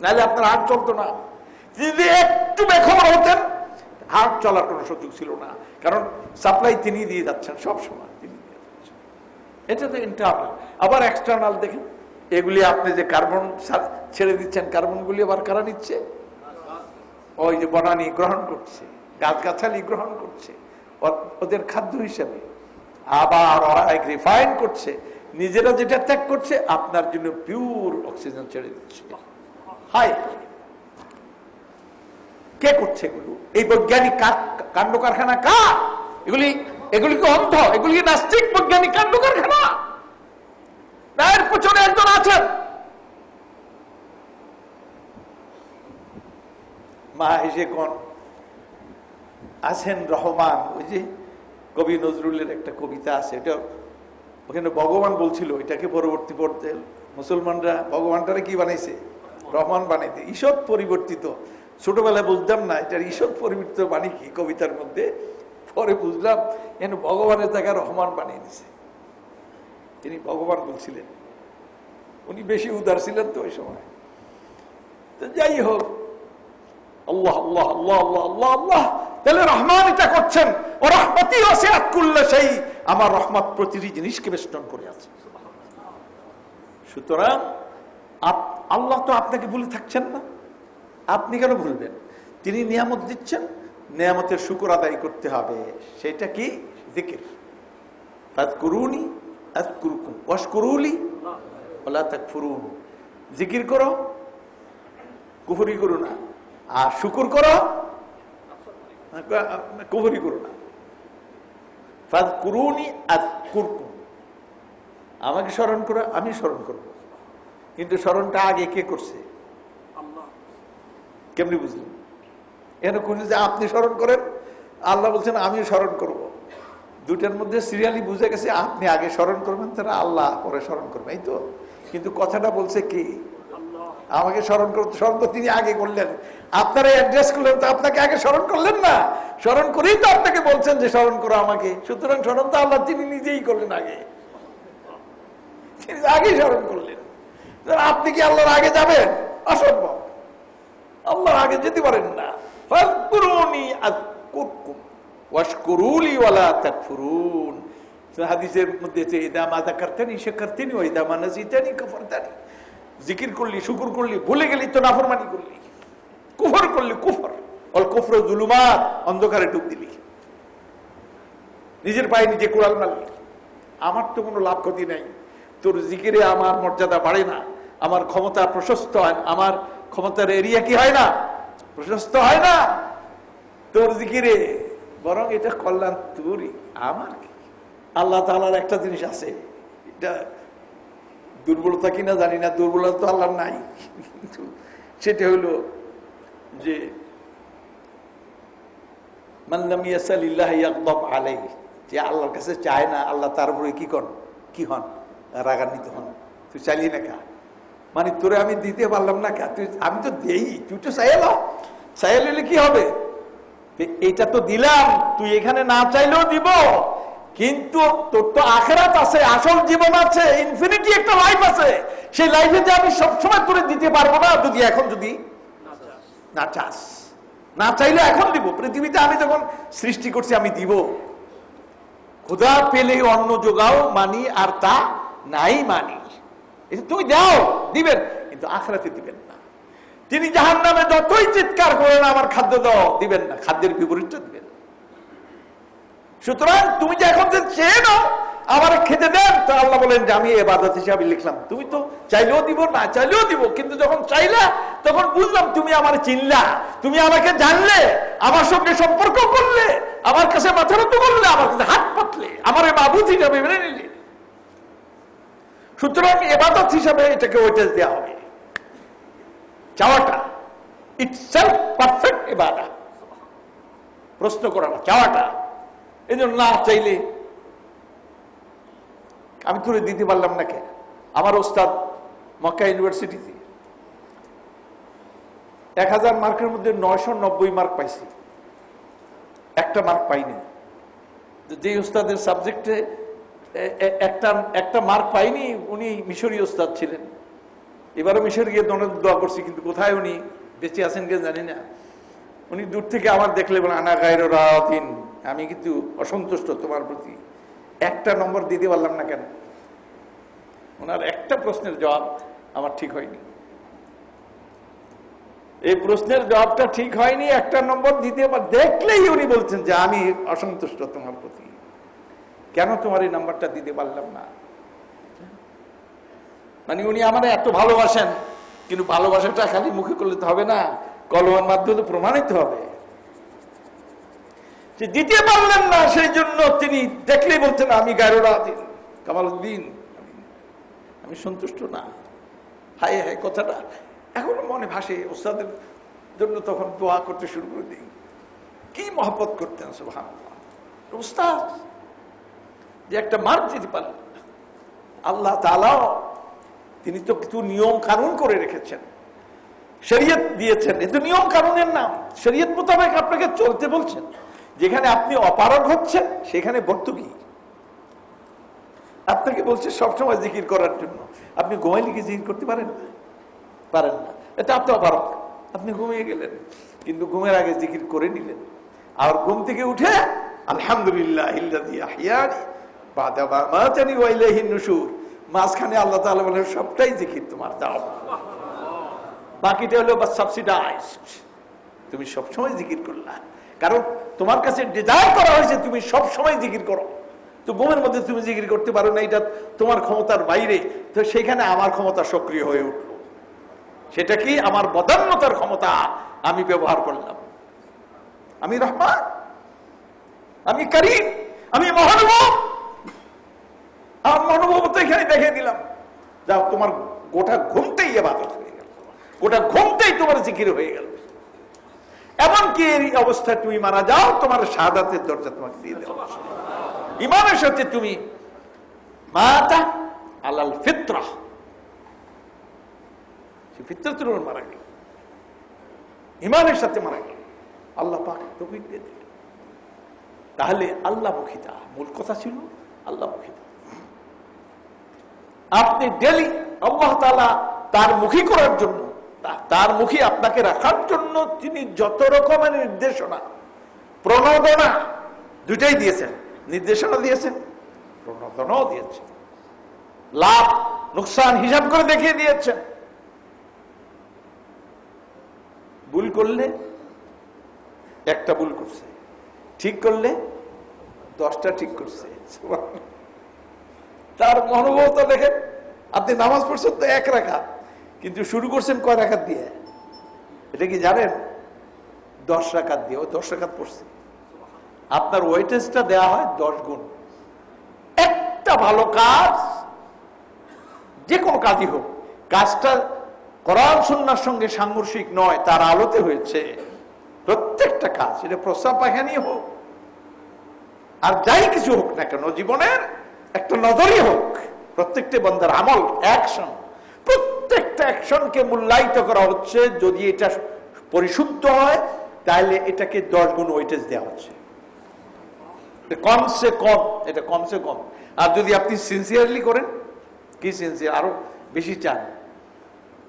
নাহলে আপনার হার্ট চলতো না। যদি একটু বেখবর হতেন, হাট চলার কোনো সুযোগ ছিল না, কারণ সাপ্লাই তিনি দিয়ে যাচ্ছেন সব সময়, তিনি দিয়ে যাচ্ছেন। এটা তো ইন্টারনাল। আবার এক্সটার্নাল দেখেন, এগুলি আপনি যে কার্বন ছেড়ে দিচ্ছেন, কার্বনগুলি আবার কারা নিচ্ছে? ওই যে বনানী গ্রহণ করছে, গাছগাছালি গ্রহণ করছে ওদের খাদ্য হিসেবে, আবার ওরা রিফাইন করছে, নিজেরা যেটা ত্যাগ করছে আপনার জন্য পিওর অক্সিজেন ছেড়ে দিচ্ছে। হাই, কে করছে এগুলো? এই বৈজ্ঞানিক কাণ্ড কারখানা কার? এগুলি কি অন্ধ? এগুলি কি নাস্তিক বৈজ্ঞানিক কাণ্ড কারখানা? না, এর পেছনে একজন আছেন। মা এসে কোন আছেন রহমান, ওই যে কবি নজরুলের একটা কবিতা আছে, এটা ওখানে ভগবান বলছিল, এটাকে পরবর্তী পড়তে মুসলমানরা ভগবানটারে কি বানাইছে? রহমান বানাইতে। ঈষৎ পরিবর্তিত, ছোটবেলায় বুঝতাম না এটার ঈষৎ পরিবর্তিত বাণী কি কবিতার মধ্যে, পরে বুঝলাম এন ভগবানের জায়গায় রহমান বানিয়ে দিছে। তিনি ভগবান বলছিলেন, উনি বেশি উদার ছিলেন তো ওই সময়। তো যাই হোক, আল্লাহ আল্লাহ আল্লাহ আল্লাহ আল্লাহ আল্লাহ, তাহলে রহমান এটা করছেন, ও রহমতি ওয়াসিআত কুল্লা শাই, আমার রহমত প্রতিটি জিনিসকে বেষ্টন করে আছে। সুতরাং আল্লাহ তো আপনাকে ভুলে থাকছেন না, আপনি কেন ভুলবেন? তিনি নিয়ামত দিচ্ছেন, নিয়ামতের শুকর আদায় করতে হবে। সেটা কি? জিকির। ফাযকুরুনি আযকুরকুম ওয়াশকুরুলি ওয়ালা তাকফুরুন। জিকির করো, কুফরি করো না, আর শুকর করো, কুফরি করো না। ফাযকুরুনি আযকুরকুম, আমাকে স্মরণ করো, আমি স্মরণ করব। কিন্তু স্মরণটা আগে কে করছে? আল্লাহ। কেমনি বুঝলেন? এখানে কোন যে আপনি স্মরণ করেন, আল্লাহ বলছেন আমি স্মরণ করব। দুটার মধ্যে সিরিয়ালি বুঝে গেছে, আপনি আগে স্মরণ করবেন, তারা আল্লাহ পরে স্মরণ করবেন, এই তো। কিন্তু কথাটা বলছে কি? আমাকে স্মরণ করতে, স্মরণ তো তিনি আগে করলেন, আপনারা অ্যাড্রেস করলেন, তো আপনাকে আগে স্মরণ করলেন না? স্মরণ করেই তো আপনাকে বলছেন যে স্মরণ করো আমাকে। সুতরাং স্মরণ তো আল্লাহ তিনি নিজেই করলেন আগে, তিনি আগেই স্মরণ করলেন। আপনি কি আল্লাহর আগে যাবেন? অসম্ভব, আল্লাহর আগে যেতে পারেন না। ফাযকুরুনি আযকুরকুম ওয়াশকুরুলি ওয়ালা তাকফুরুন। হাদিসের মধ্যে আছে, ইদা মা যাকারতানি শাকারতানি ওয়া ইদা মা নাসিতানি কাফারতানি। জিকির করলি, শুকর করলি, ভুলে গেলি তো নাফরমানি করলি, কুফর করলি, কুফর অল কুফর যুলুমাত, অন্ধকারে ডুব দিলি, নিজের পায়ে নিজে কুড়াল মারলি। আমার তো কোনো লাভ ক্ষতি নাই, তোর জিকিরে আমার মর্যাদা বাড়ে না, আমার ক্ষমতা প্রশস্ত হয়, আমার ক্ষমতার এরিয়া কি হয় না? প্রশস্ত হয় না তোর জিকিরে, বরং এটা কল্যাণ তোরই, আমার কি? আল্লাহ তাআলার একটা জিনিস আছে, এটা দুর্বলতা কিনা জানি না, দুর্বলতা তো আল্লাহর নাই, কিন্তু সেটা হলো যে মান লাম ইয়াসালিল্লাহ ইয়াগদাব আলাইহি, যে আল্লাহর কাছে চায় না, আল্লাহ তার উপরে কি হন? রাগান্বিত হন। তুই চাইলি না কা, মানে তোরে আমি দিতে পারলাম না কা, তুই, আমি তো দেই, তুই তো চাইলে কি হবে? এইটা তো দিলাম, তুই এখানে না চাইলেও দিব, কিন্তু তোর তো আখিরাত আছে, আসল জীবন আছে, ইনফিনিটি একটা লাইফ আছে। সেই লাইফে যে আমি সবসময় তোরে দিতে পারবো না, যদি না চাস, না চাইলে এখন দিব। পৃথিবীতে আমি যখন সৃষ্টি করছি আমি দিব। খোদা পেলে অন্ন যোগাও মানি, আর তা নাই মানি। তুমি দাও, দিবেন, কিন্তু আখিরাতে দিবেন না। তিনি জাহান্নামে যতই চিৎকার করেন আমার খাদ্য দাও, দিবেন না, খাদ্যের বিপরীতটা দিবেন। সুতরাং তুমি যে এখন যে চেয়ে নাও আমার খেতে দেন, তো আল্লাহ বলেন যে আমি ইবাদত হিসাবে লিখলাম। তুমি তো চাইলেও দিব, না চাইলেও দিব, কিন্তু যখন চাইলা তখন বুঝলাম তুমি আমার চিনলা, তুমি আমাকে জানলে, আমার সঙ্গে সম্পর্ক করলে, আমার কাছে মাথা নত করলে, আমার কাছে হাত পাতলে, আমার মাবুদ হিসাবে মেনে নিলে। সুতরাং ইবাদত হিসাবে এটাকে ওয়েটেজ দেওয়া হবে। চাওয়াটা ইটসেলফ পারফেক্ট ইবাদত, প্রশ্ন করা না, চাওয়াটা। এই জন্য না চাইলে আমি তোরে দিতে পারলাম না কে? আমার ওস্তাদ মক্কা ইউনিভার্সিটিতে 1000 মার্কের মধ্যে 990 মার্ক পাইছি, একটা মার্ক পাইনি। যে ওস্তাদের সাবজেক্টে একটা মার্ক পাইনি, উনি মিশরি ওস্তাদ ছিলেন। এবারও মিশর গিয়ে দোয়া করছি, কিন্তু কোথায় উনি বেঁচে আছেন কে জানি না। উনি দূর থেকে আমার দেখলে বলেন আনা গায়রু রাদিন, আমি কিন্তু অসন্তুষ্ট তোমার প্রতি। একটা নম্বর দিতে পারলাম না কেন? ওনার একটা প্রশ্নের জবাব আমার ঠিক হয়নি। এই প্রশ্নের জবাবটা ঠিক হয়নি, একটা নম্বর দিতে দেখলেই উনি বলছেন যে আমি অসন্তুষ্ট তোমার প্রতি, কেন তোমার এই নাম্বারটা দিতে পারলাম না। মানে উনি আমার এত ভালোবাসেন, কিন্তু ভালোবাসাটা খালি মুখে করলে তো হবে না, কলমের মাধ্যমে প্রমাণিত হবে। যে দিতে পারলেন না, সেই জন্য তিনি দেখলেই বলছেন আমি গায়রুল আদিন কামালউদ্দিন, আমি সন্তুষ্ট না। হায় হায়, কথাটা এখনো মনে ভাসে। ওস্তাদের জন্য তখন দোয়া করতে শুরু করে দিই, কি মহব্বত করতেন সুবহানাল্লাহ। ওস্তাদ যে একটা মার্ক দিতে পারলেন, আল্লাহ তাআলাও তিনি তো কিছু নিয়ম কানুন করে রেখেছেন, শরীয়ত দিয়েছেন, এ তো নিয়ম কানুনের নাম। শরীয়ত মোতাবেক আপনাকে চলতে বলছেন। যেখানে আপনি অপারগ হচ্ছেন সেখানে ভর্তুকি। আপনাকে বলছে সবসময় জিকির করার জন্য, আপনি ঘুমাইলে কি জিকির করতে পারেন না? পারেন না, এটা আপনি অপারগ। আপনি ঘুমিয়ে গেলেন, কিন্তু ঘুমের আগে জিকির করে নিলেন। আর ঘুম থেকে উঠে আলহামদুলিল্লাহ ইল্লাযী আহইয়ানি বা'দা মা আমাতানি ওয়া ইলাইহিন নুশুর, মাঝখানে আল্লাহ তাআলা বলেন সবটাই জিকির তোমার, দাও। বাকিটা হলো বাস সাবসিডাইজড। তুমি সবসময় জিকির করলা, কারণ তোমার কাছে ডিজাইন করা হয়েছে তুমি সব সময় জিকির করো। তো ঘুমের মধ্যে তুমি জিকির করতে পারো না, এটা তোমার ক্ষমতার বাইরে। তো সেখানে আমার ক্ষমতা সক্রিয় হয়ে উঠলো। সেটা কি? আমার বদান্যতার ক্ষমতা আমি ব্যবহার করলাম। আমি রহমান, আমি করিম, আমি মহানুভব। আমার মহানুভবতা এখানে দেখে দিলাম। যাও, তোমার গোটা ঘুমটাই ইবাদত হয়ে গেল, গোটা ঘুমটাই তোমার জিকির হয়ে গেল। এমনকি এই অবস্থায় তুমি মারা যাও, তোমার শাহাদাতের দরজা তোমাকে দিয়ে দেওয়া। ইমানের সাথে তুমি মাতা আলাল ফিতরা, ফিতরাতের উপর মারা গেল, ইমানের সাথে মারা গেল, আল্লাহ পাক তৌফিক দিয়ে দিলেন। তাহলে আল্লাহমুখিতা মূল কথা ছিল, আল্লাহমুখিতা। আপনি ডেলি আল্লাহ তাআলা তার মুখী করার জন্য, তার মুখী আপনাকে রাখার জন্য তিনি যত রকমের নির্দেশনা, প্রণোদনা দুটাই দিয়েছেন। নির্দেশনা দিয়েছেন, প্রণোদনাও দিয়েছেন, লাভ লোকসান হিসাব করে দেখিয়ে দিয়েছেন। ভুল করলে একটা ভুল করছে, ঠিক করলে 10টা ঠিক করছে। তার মনোবলতা দেখেন। আপনি নামাজ পড়ছেন তো 1 রাকাত, কিন্তু শুরু করছেন কয় রাকাত দিয়ে? এটা কি জানেন? 10 রাকাত দিয়ে। ও 10 রাকাত পড়ছে। আপনার ওয়েটেজটা দেওয়া হয় 10 গুণ। একটা ভালো কাজ, যে কোনো কাজই হোক, কাজটা কোরআন সুন্নাহর সঙ্গে সাংঘর্ষিক নয়, তার আলোতে হয়েছে। প্রত্যেকটা কাজ, এটা প্রস্রাব পায়খানি হোক আর যাই কিছু হোক না কেন, জীবনের একটা নজরই হোক, প্রত্যেকটা বান্দার আমল, অ্যাকশন, প্রত্যেকটা অ্যাকশনকে মূল্যায়িত করা হচ্ছে। যদি এটা পরিশুদ্ধ হয় তাহলে এটাকে 10 গুণ ওয়েটেজ দেওয়া হচ্ছে, কমসে কম। এটা কমসে কম। আর যদি আপনি সিনসিয়ারলি করেন, কি সিনসিয়ার, আরো বেশি চান,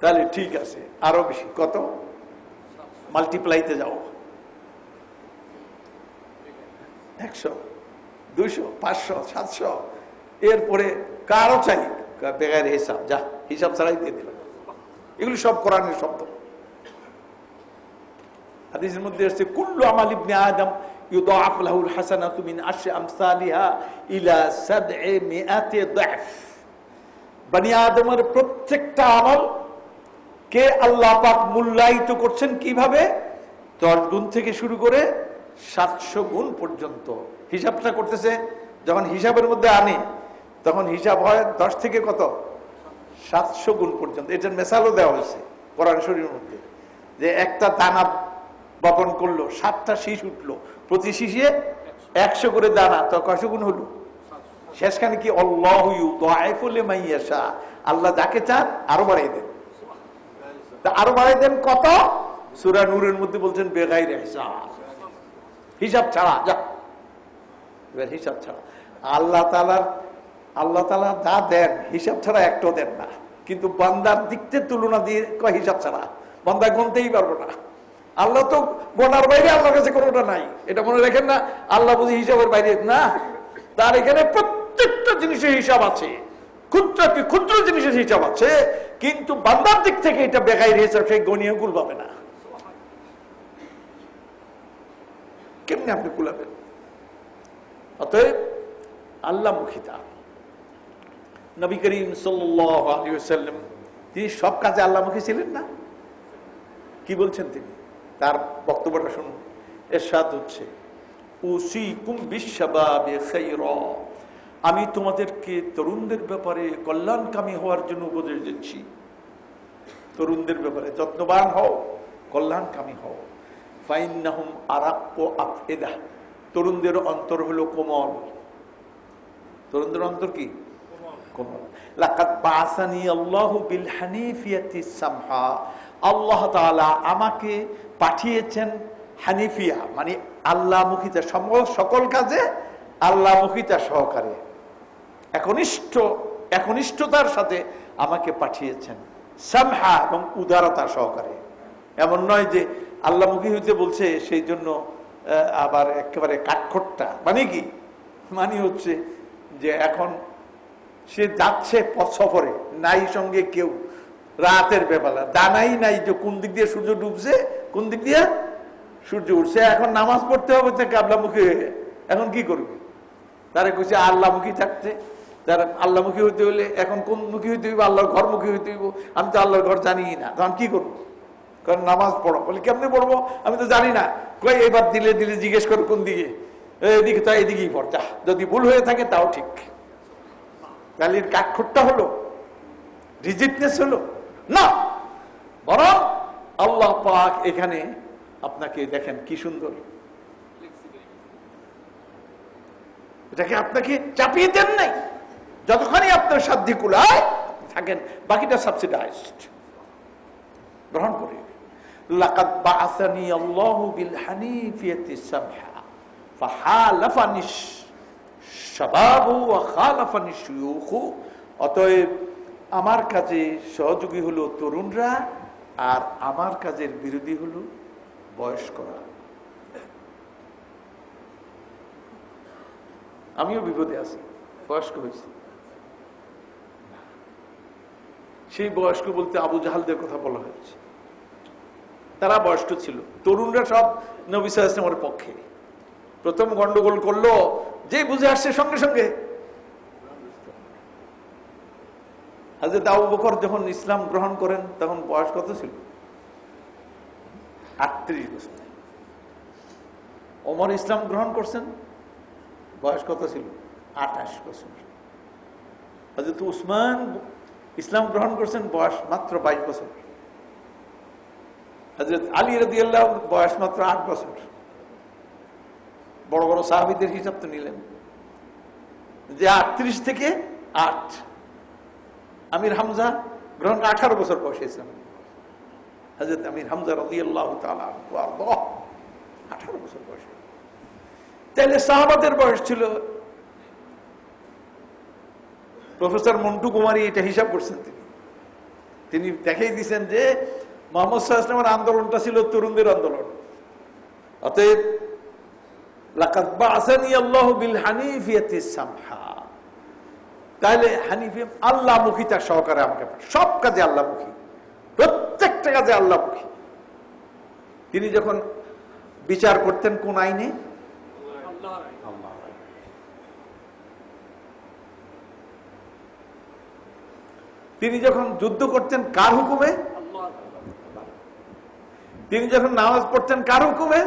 তাহলে ঠিক আছে, আরো বেশি। কত? মাল্টিপ্লাইতে যাও, 100, 200, 500, 700, এরপরে কারো চাই বেগার হিসাব, যা হিসাব ছাড়াই দিয়ে দিল। এগুলি সব কোরআনের শব্দ। হাদিসের মধ্যে আসছে কুল্লু আমাল ইবনে আদম ইউদাআফ লাহুল হাসানাতু মিন 10 আমসালিহা ইলা 700 ضعف। বনি আদমের প্রত্যেকটা আমল কে আল্লাহ পাক মূল্যায়িত করছেন কিভাবে? 10 গুণ থেকে শুরু করে 700 গুণ পর্যন্ত। হিসাবটা করতেছে, যখন হিসাবের মধ্যে আনে তখন হিসাব হয় 10 থেকে কত? 700 গুণ পর্যন্ত। এটার মেসালও দেওয়া হয়েছে কোরআন শরীফের মধ্যে, যে একটা দানা বপন করলো, 7টা শীষ উঠলো, প্রতি শীষে 100 করে দানা, তো কয়শো গুণ হলো? শেষখানে কি? আল্লাহু ইউদাইফু লিমান ইয়াশা, আল্লাহ যাকে চান আরো বাড়িয়ে দেন। তা আরো বাড়িয়ে দেন কত? সূরা নূরের মধ্যে বলছেন বেগাইরে হিসাব, হিসাব ছাড়া। যা, এবার হিসাব ছাড়া আল্লাহ তাআলা যা দেন হিসাব ছাড়া একটাও দেন না। কিন্তু বান্দার দিক থেকে তুলনা দিয়ে কয় হিসাব ছাড়া, বান্দা গুনতেই পারবো না। আল্লাহ তো গোনার বাইরে আল্লাহর কাছে কোনোটা নাই, এটা মনে রাখেন না। আল্লাহ বুঝি হিসাবের বাইরে না, তার এখানে প্রত্যেকটা জিনিসের হিসাব আছে, ক্ষুদ্রাতি ক্ষুদ্র জিনিসের হিসাব আছে, কিন্তু বান্দার দিক থেকে এটা বেগাইর হিসাব, সেই গণিয়ে কুল পাবে না। কেমনি আপনি কুলাবেন? অতএব আল্লাহমুখিতা। নবী করিম সাল্লাল্লাহু আলাইহি ওয়াসাল্লাম তিনি সব কাজে আল্লাহমুখী ছিলেন না? কি বলছেন তিনি? তার বক্তব্যটা শুনুন। এরশাদ হচ্ছে, উসিকুম বিশ-শাবাবি খায়রা, আমি তোমাদেরকে তরুণদের ব্যাপারে কল্যাণকামী হওয়ার জন্য উপদেশ দিচ্ছি। তরুণদের ব্যাপারে যত্নবান হও, কল্যাণকামী হও। ফাইন্নাহুম আরাক্কু আফইদা, তরুণদের অন্তর হলো কোমল। তরুণদের অন্তর কি? কোমল। লাকাদ বাআসানি আল্লাহু বিল হানিফিয়াতি সামহা, আল্লাহ তাআলা আমাকে পাঠিয়েছেন হানিফিয়া মানে আল্লাহমুখিতা, সকল কাজে আল্লাহমুখিতা সহকারে একনিষ্ঠতার সাথে আমাকে পাঠিয়েছেন, সামহা এবং উদারতা সহকারে। এমন নয় যে আল্লাহমুখী হইতে বলছে সেই জন্য আবার একেবারে কাঠখোট্টা। মানে কি? মানে হচ্ছে যে এখন সে যাচ্ছে পথ সফরে, নাই সঙ্গে কেউ, রাতের বেলা, জানাই নাই যে কোন দিক দিয়ে সূর্য ডুবছে, কোন দিক দিয়ে সূর্য উঠছে। এখন নামাজ পড়তে হবে তাকে আল্লাহমুখী হয়ে, এখন কি করবে? তারা কইছে আল্লাহমুখী থাকতে, তারা আল্লাহমুখী হইতে হলে এখন কোন মুখী হইতে হইব? আল্লাহর ঘরমুখী হইতে হইব। আমি তো আল্লাহর ঘর জানি না, তখন কি করবো? কারণ নামাজ পড়ো। বলে কেমনে পড়বো? আমি তো জানি না। কই এবার দিলে দিলে জিজ্ঞেস করো কোন দিকে, এদিকে, তা এদিকেই পড় যা, যদি ভুল হয়ে থাকে তাও ঠিক। তাহলে কাঠখোট্টা হলো, রিজিডনেস হলো না, বরং আল্লাহ পাক এখানে আপনাকে দেখেন কি সুন্দর, এটাকে আপনাকে চাপিয়ে দেন নাই। যতখানি আপনার সাধ্য কুলায় থাকেন, বাকিটা সাবসিডাইজড, গ্রহণ করে। লাকাদ বাআসানি আল্লাহু বিল হানিফিয়াতি সামহা ফাহালাফানি শাবাবু ওয়া খালাফানি শুয়ুখু, অতএব আমার কাজে সহযোগী হলো তরুণরা, আর আমার কাজের বিরোধী হলো বয়স্করা। আমিও বিপদে আছি, বয়স্ক হয়েছি। সেই বয়স্ক বলতে আবু জাহালদের কথা বলা হয়েছে, তারা বয়স্ক ছিল। তরুণরা সব নবী সাল্লাল্লাহু আলাইহি ওয়াসাল্লামের পক্ষে। প্রথম গন্ডগোল করলো, যে বুঝে আসছে সঙ্গে সঙ্গে। হযরত আবু বকর যখন ইসলাম গ্রহণ করেন তখন বয়স কত ছিল? 38 বছর। ওমর ইসলাম গ্রহণ করছেন, বয়স কত ছিল? 28 বছর। হযরত উসমান ইসলাম গ্রহণ করছেন, বয়স মাত্র 22 বছর। হযরত আলী রাদিয়াল্লাহু আনহু বয়স মাত্র 8 বছর। বড় বড় সাহাবীদের হিসাব তো নিলেন যে 38 থেকে 8। আমির হামজা গ্রহণ 18 বছর বয়সে ইসলাম। হযরত আমির হামজা রাদিয়াল্লাহু তাআলা আনহু 18 বছর বয়সে। তাহলে সাহাবাদের বয়স ছিল, প্রফেসর মন্টু কুমারী এটা হিসাব করছেন, তিনি দেখাই দিয়েছেন যে মুহাম্মদ সাল্লাল্লাহু আলাইহি ওয়াসাল্লামের আন্দোলনটা ছিল তরুণদের আন্দোলন। অতএব লাকাদ বাআসানি আল্লাহু বিল হানিফিয়াতি সামহা, তাহলে হানিফি আল্লাহমুখিতা সহকারে আমাকে, সব কাজে আল্লাহমুখী, প্রত্যেকটা কাজে আল্লাহমুখী। তিনি যখন বিচার করতেন কোন আইনে? আল্লাহ। তিনি যখন যুদ্ধ করতেন কার হুকুমে? তিনি যখন নামাজ পড়তেন কার হুকুমে?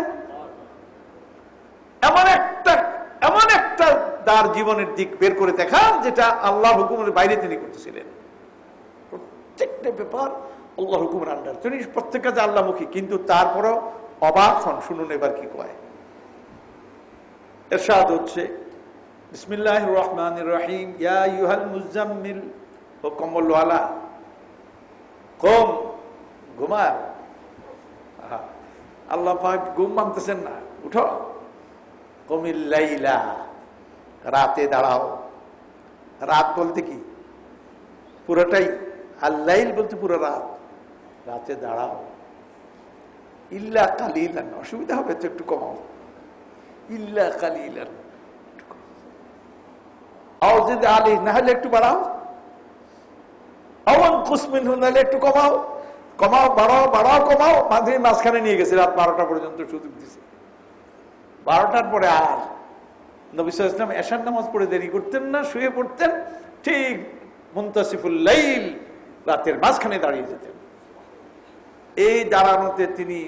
এমন একটা তার জীবনের দিক বের করে দেখান যেটা আল্লাহর হুকুমের বাইরে তিনি করতেছিলেন। প্রত্যেকটা ব্যাপার আল্লাহর হুকুমের আন্ডার, তিনি প্রত্যেক কাজে আল্লাহমুখী। কিন্তু তারপরও অবাক হন, শুনুন এবার কি কয়। ইরশাদ হচ্ছে, বিসমিল্লাহির রহমানির রহিম, ইয়া আইয়ুহাল মুজাম্মিল, ও কম্বলওয়ালা, কম ঘুমা। আল্লাহ পাক ঘুম মানতেছেন না, উঠো। কমিল লাইলা, রাতে দাঁড়াও। রাত বলতে কি? পুরোটাই। আর লাইল বলতে পুরো রাত। রাতে দাঁড়াও। ইল্লা কালিলান, অসুবিধা হবে তো একটু কমাও, ইল্লা কালিলান, আও জিদ আলাইহি, না হলে একটু বাড়াও, আও আনকুস মিনহু, না হলে একটু কমাও, কমাও বাড়াও বাড়াও কমাও, মাঝখানে নিয়ে গেছে রাত 12টা পর্যন্ত সুযোগ দিছে। 12টার পরে আর নবী সাল্লাল্লাহু আলাইহি ওয়াসাল্লাম এশার নামাজ পড়ে দেরি করতেন না, শুয়ে পড়তেন, ঠিক মুনতাসিফুল লাইল, রাতের মাঝখানে দাঁড়িয়ে যেতেন। এই দাঁড়ানোতে তিনি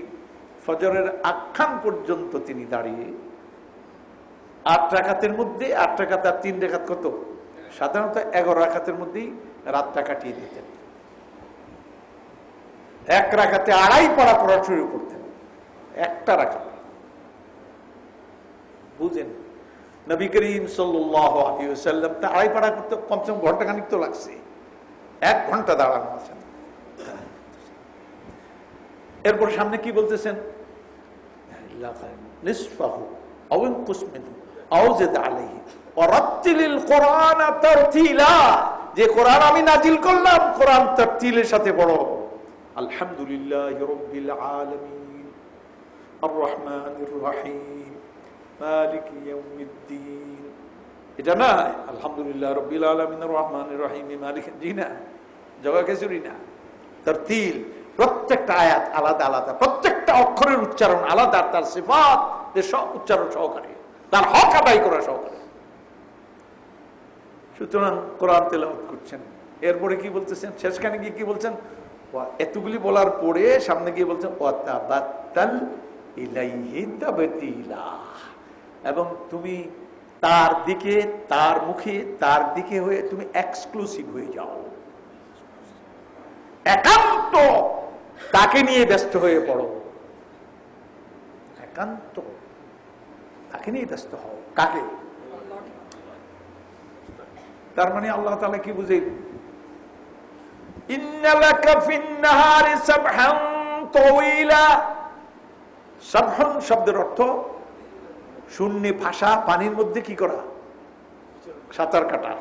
ফজরের আখ্যান পর্যন্ত তিনি দাঁড়িয়ে 8 রাকাতের মধ্যে 8 রাকাত আর 3 রাকাত কত, সাধারণত 11 রাকাতের মধ্যেই রাতটা কাটিয়ে দিতেন। 1 রাকাতে 2.5 পারা পড়া শুরু করতেন, একটা রাকাত। বুঝেন, নবী করিম সাল্লাল্লাহু আলাইহি ওয়াসাল্লাম তা 2.5 পারা করতে কমসে কম ঘন্টা খানিক তো লাগছে, 1 ঘন্টা দাঁড়ানো আছেন। এরপর সামনে কি বলতেছেন, নিসফাহু আও ইনকুস মিনহু আও জিদ আলাইহি ওয়া রাত্তিলিল কুরআন তারতিলা, যে কোরআন আমি নাজিল করলাম কোরআন তারতিলের সাথে পড়ো। আলহামদুলিল্লাহি রাব্বিল আলামিন আর রহমানির রহিম মালিকি ইয়াউমিদ্দিন, এটা না আলহামদুলিল্লাহ রাব্বিল আলামিন আর রহমানির রহিম মালিকি, জি না, জগা কিছুই না। তারতিল, প্রত্যেকটা আয়াত আলাদা আলাদা, প্রত্যেকটা অক্ষরের উচ্চারণ আলাদা, তার সিফাত সব উচ্চারণ সহকারে, তার হক আদায় করা সহকারে। সুতরাং কোরআন তেলাওয়াত করছেন। এরপরে কি বলতেছেন, শেষখানে গিয়ে কি বলছেন, এতগুলি বলার পরে সামনে গিয়ে বলছেন ওয়াতাবাত্তাল ইলাইহি তাবতিলা, এবং তুমি তার দিকে, তার মুখে, তার দিকে হয়ে তুমি এক্সক্লুসিভ হয়ে যাও, একান্ত তাকে নিয়ে ব্যস্ত হয়ে পড়ো, একান্ত তাকে নিয়ে ব্যস্ত হও। কাকে? তার মানে আল্লাহ তাআলা কি বুঝে, ইন্নালাকা ফিন-নাহারি সাবহান তাওয়িলা। সাবহান শব্দের অর্থ শূন্যে ভাষা, পানির মধ্যে কি করা, সাঁতার কাটা,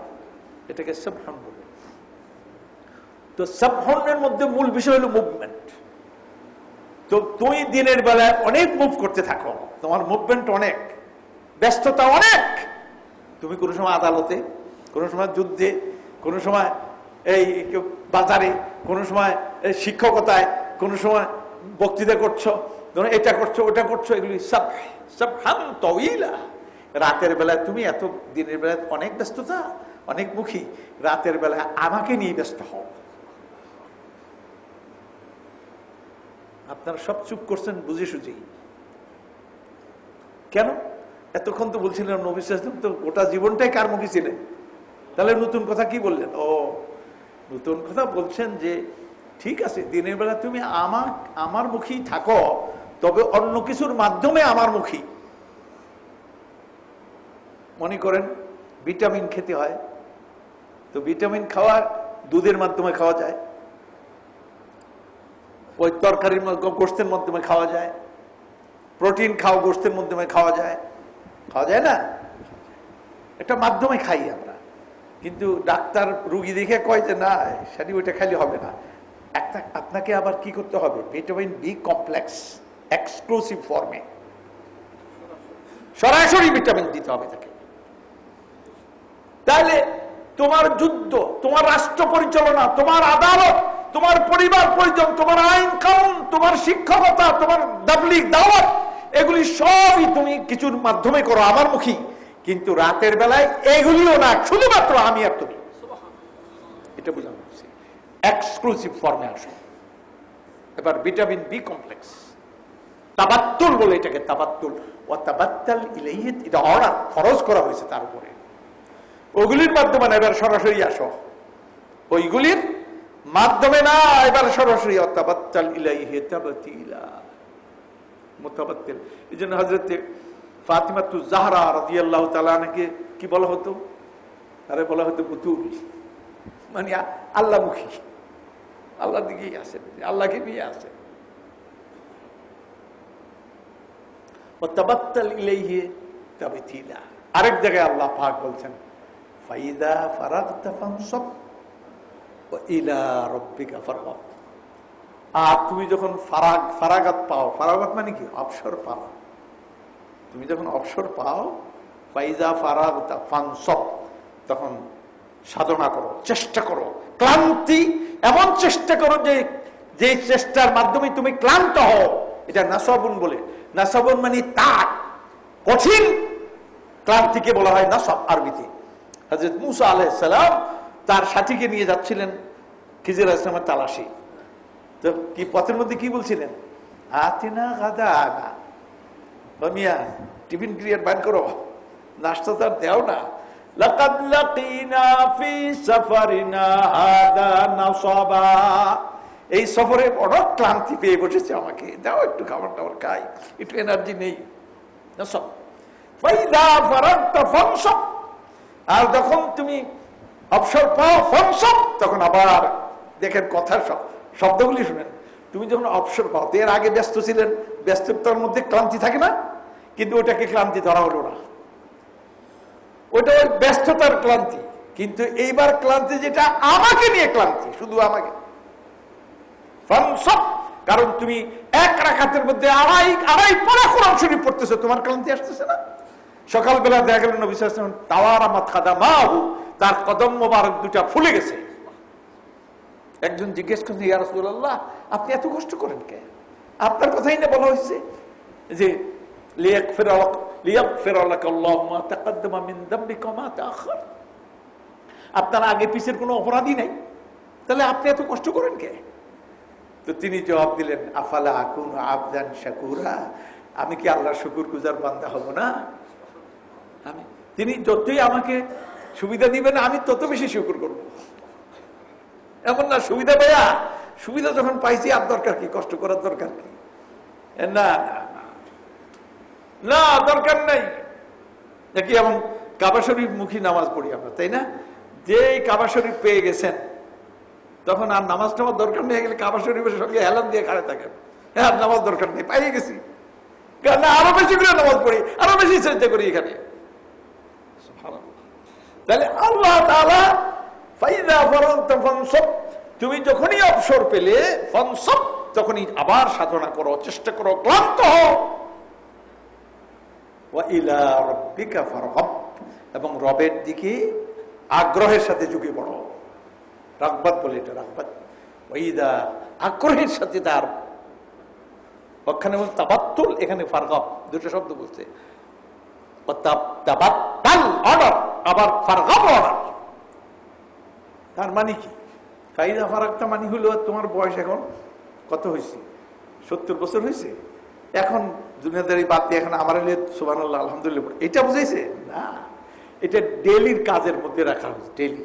এটাকে সাবহান বলে। তো সাবহানের মধ্যে মূল বিষয় হলো মুভমেন্ট। তো তুমি দিনের বেলায় অনেক মুভ করতে থাকো, তোমার মুভমেন্ট অনেক, ব্যস্ততা অনেক। তুমি কোনো সময় আদালতে, কোনো সময় যুদ্ধে, কোনো সময় এই বাজারে, কোনো সময় শিক্ষকতায়, কোনো সময় বক্তৃতা করছো, এটা করছো ওটা করছো, এগুলি সাবহান তাওয়িলা। রাতের বেলায় তুমি এত, দিনের বেলায় অনেক ব্যস্ততা, অনেক মুখী, রাতের বেলায় আমাকে নিয়ে ব্যস্ত হও। আপনারা সব চুপ করছেন বুঝে সুঝেই। কেন? এতক্ষণ তো বলছিলেন নবী সাল্লাল্লাহু আলাইহি ওয়াসাল্লাম তো গোটা জীবনটাই কার মুখী ছিলেন, তাহলে নতুন কথা কি বললেন? ও নতুন কথা বলছেন যে ঠিক আছে, দিনের বেলা তুমি আমার মুখী থাকো, তবে অন্য কিছুর মাধ্যমে আমার মুখী। মনে করেন ভিটামিন খেতে হয়, তো ভিটামিন খাওয়া দুধের মাধ্যমে খাওয়া যায়, ওই তরকারির গোশতের মাধ্যমে খাওয়া যায়, প্রোটিন খাও গোশতের মাধ্যমে খাওয়া যায়, খাওয়া যায় না, একটা মাধ্যমে খাই আমরা। কিন্তু ডাক্তার রুগী দেখে কয় যে না সেটি ওইটা খালি হবে না, আপনাকে আবার কি করতে হবে, ভিটামিন বি কমপ্লেক্স এক্সক্লুসিভ ফর্মে সরাসরি ভিটামিন দিতে হবে তাকে। তাহলে তোমার যুদ্ধ, তোমার রাষ্ট্র পরিচালনা, তোমার আদালত, তোমার পরিবার পরিজন, তোমার আইন কানুন, তোমার শিক্ষকতা, তোমার তাবলীগ দাওয়াত, এগুলি সবই তুমি কিছুর মাধ্যমে করো আমার মুখী। কিন্তু রাতের বেলায় এগুলিও না, শুধুমাত্র আমি আর তুমি। এটা বোঝানো হচ্ছে এক্সক্লুসিভ ফর্মে আসো। এবার ভিটামিন বি কমপ্লেক্স, তাবাত্তুল বলে এটাকে, তাবাত্তুল ওয়া তাবাত্তাল ইলাইহি, এটা অর্ডার ফরজ করা হয়েছে তার উপরে। ওগুলির মাধ্যমে না, এবার সরাসরি আসো, ওইগুলির মাধ্যমে না, এবার সরাসরি তাবাত্তাল ইলাইহি তাবতিলা, মুতাবাত্তিল। এইজন্য হযরত ফাতিমাতুজ জাহরা রাদিয়াল্লাহু তাআলা আনহাকে কি বলা হতো, আরে বলা হতো বুতুল, মানে আল্লাহমুখী, আল্লাহর দিকেই আসেন, আল্লাহকে নিয়ে আসেন। ওয়াতাবাত্তাল ইলাইহি তাবতিলা। আরেক জায়গায় আল্লাহ পাক বলছেন ফাইদা ফারাগতা ফানসাব ওয়া ইলা রাব্বিকা ফারগাব। আর তুমি যখন ফারাগাত পাও, ফারাগাত মানে কি? অবসর পাও। তুমি যখন অবসর পাও, ফাইজা ফারাগতা ফানসব, তখন সাধনা করো, চেষ্টা করো, ক্লান্তি এমন চেষ্টা করো যে চেষ্টার মাধ্যমে তুমি ক্লান্ত হও। এটা নাসবুন বলে। নাসবুন মানে তাক, কঠিন ক্লান্তিকে বলা হয় নাসব আরবিতে। হযরত মুসা আলাইহিস সালাম তার সাথীকে নিয়ে যাচ্ছিলেন খিজির আলাইহিস সালামের তালাশি। তো কি পথের মধ্যে কি বলছিলেন? আতিনা গাদানা, মিয়া টিফিন ক্লিয়ার বান করো, নাস্তা তার দেও না। লাকাদ লাকিনা ফি সাফারিনা হাদা নাসাবা, এই সফরে বড় ক্লান্তি পেয়ে বসেছে, আমাকে দাও একটু খাবার টাবার খাই, একটু এনার্জি নেই। নাসাব ফাইদা ফারাগতা ফানসাব, আর যখন তুমি অবসর পাও ফানসাব, তখন আবার দেখেন কথার শব্দগুলি শুনেন। তুমি যখন অবসর পাও, এর আগে ব্যস্ত ছিলেন, ব্যস্ততার মধ্যে ক্লান্তি থাকে না, কিন্তু ওটাকে ক্লান্তি ধরা হলো না, ওটা ওই ব্যস্ততার ক্লান্তি। কিন্তু এইবার ক্লান্তি যেটা আমাকে নিয়ে ক্লান্তি, শুধু আমাকে। ফানসাব, কারণ তুমি এক রাকাতের মধ্যে আড়াই পারা কোরআন শরীফ পড়তেছো, তোমার ক্লান্তি আসতেছে না? সকালবেলা দেখা গেল নবী সাল্লাল্লাহু আলাইহি ওয়াসাল্লাম তাওয়ারামাত খাদামাহু, তার কদম মোবারক দুটা ফুলে গেছে। একজন জিজ্ঞেস করছে, ইয়া রাসূলুল্লাহ, আপনি এত কষ্ট করেন কে? আপনার কথাই না বলা হয়েছে যে লিয়াগফির লাকা আল্লাহু মা তাকাদ্দামা মিন যামবিকা ওয়া মা তাআখার, আপনার আগে পিছের কোনো অপরাধী নাই, তাহলে আপনি এত কষ্ট করেন কে? তো তিনি জবাব দিলেন, আফালা আকুনু আবদান শাকুরা, আমি কি আল্লাহর শুকরগুজার বান্দা হব না? তিনি যতই আমাকে সুবিধা দিবেন, আমি তত বেশি শুকর করব। এমন না সুবিধা পাইয়া, সুবিধা যখন পাইছি আর দরকার কি, কষ্ট করার দরকার কি? না না না, দরকার নাই। নাকি এমন কাবা শরীফ মুখী নামাজ পড়ি আমরা, তাই না? যে কাবা শরীফ পেয়ে গেছেন, তখন আর নামাজ টামাজ দরকার নেই, গেলে কাবা শরীফের সঙ্গে হেলান দিয়ে খাড়ে থাকেন, হ্যাঁ নামাজ দরকার নেই, পাইয়ে গেছি, আরো বেশি করে নামাজ পড়ি, আরো বেশি চেষ্টা করি এখানে। তাহলে আল্লাহ তাআলা ফাইদা ফারাগতা ফানসাব, তুমি যখনই অবসর পেলে ফানসাব, তখনই আবার সাধনা করো, চেষ্টা করো, ক্লান্ত হও। ওয়া ইলা রাব্বিকা ফারগাব, এবং রবের দিকে আগ্রহের সাথে ঝুঁকে পড়ো। রাগবাত বলে এটা, রাগবাত। ওয়াইদা, আগ্রহের সাথে তার, ওখানে বলছে তাবাত্তুল, এখানে ফারগাব, দুটো শব্দ বলছে। তাবাত্তাল অর্ডার, আবার ফারগাব অর্ডার। তার মানে কি? ফাইদা ফারাগতা মানে হলো তোমার বয়স এখন কত হয়েছে? 70 বছর হয়েছে, এখন দুনিয়াদারি বাদ দিয়ে এখন আমার সুবহানাল্লাহ আলহামদুলিল্লাহ, এটা বুঝাইছে না, এটা ডেইলির কাজের মধ্যে রাখা হয়েছে। ডেইলি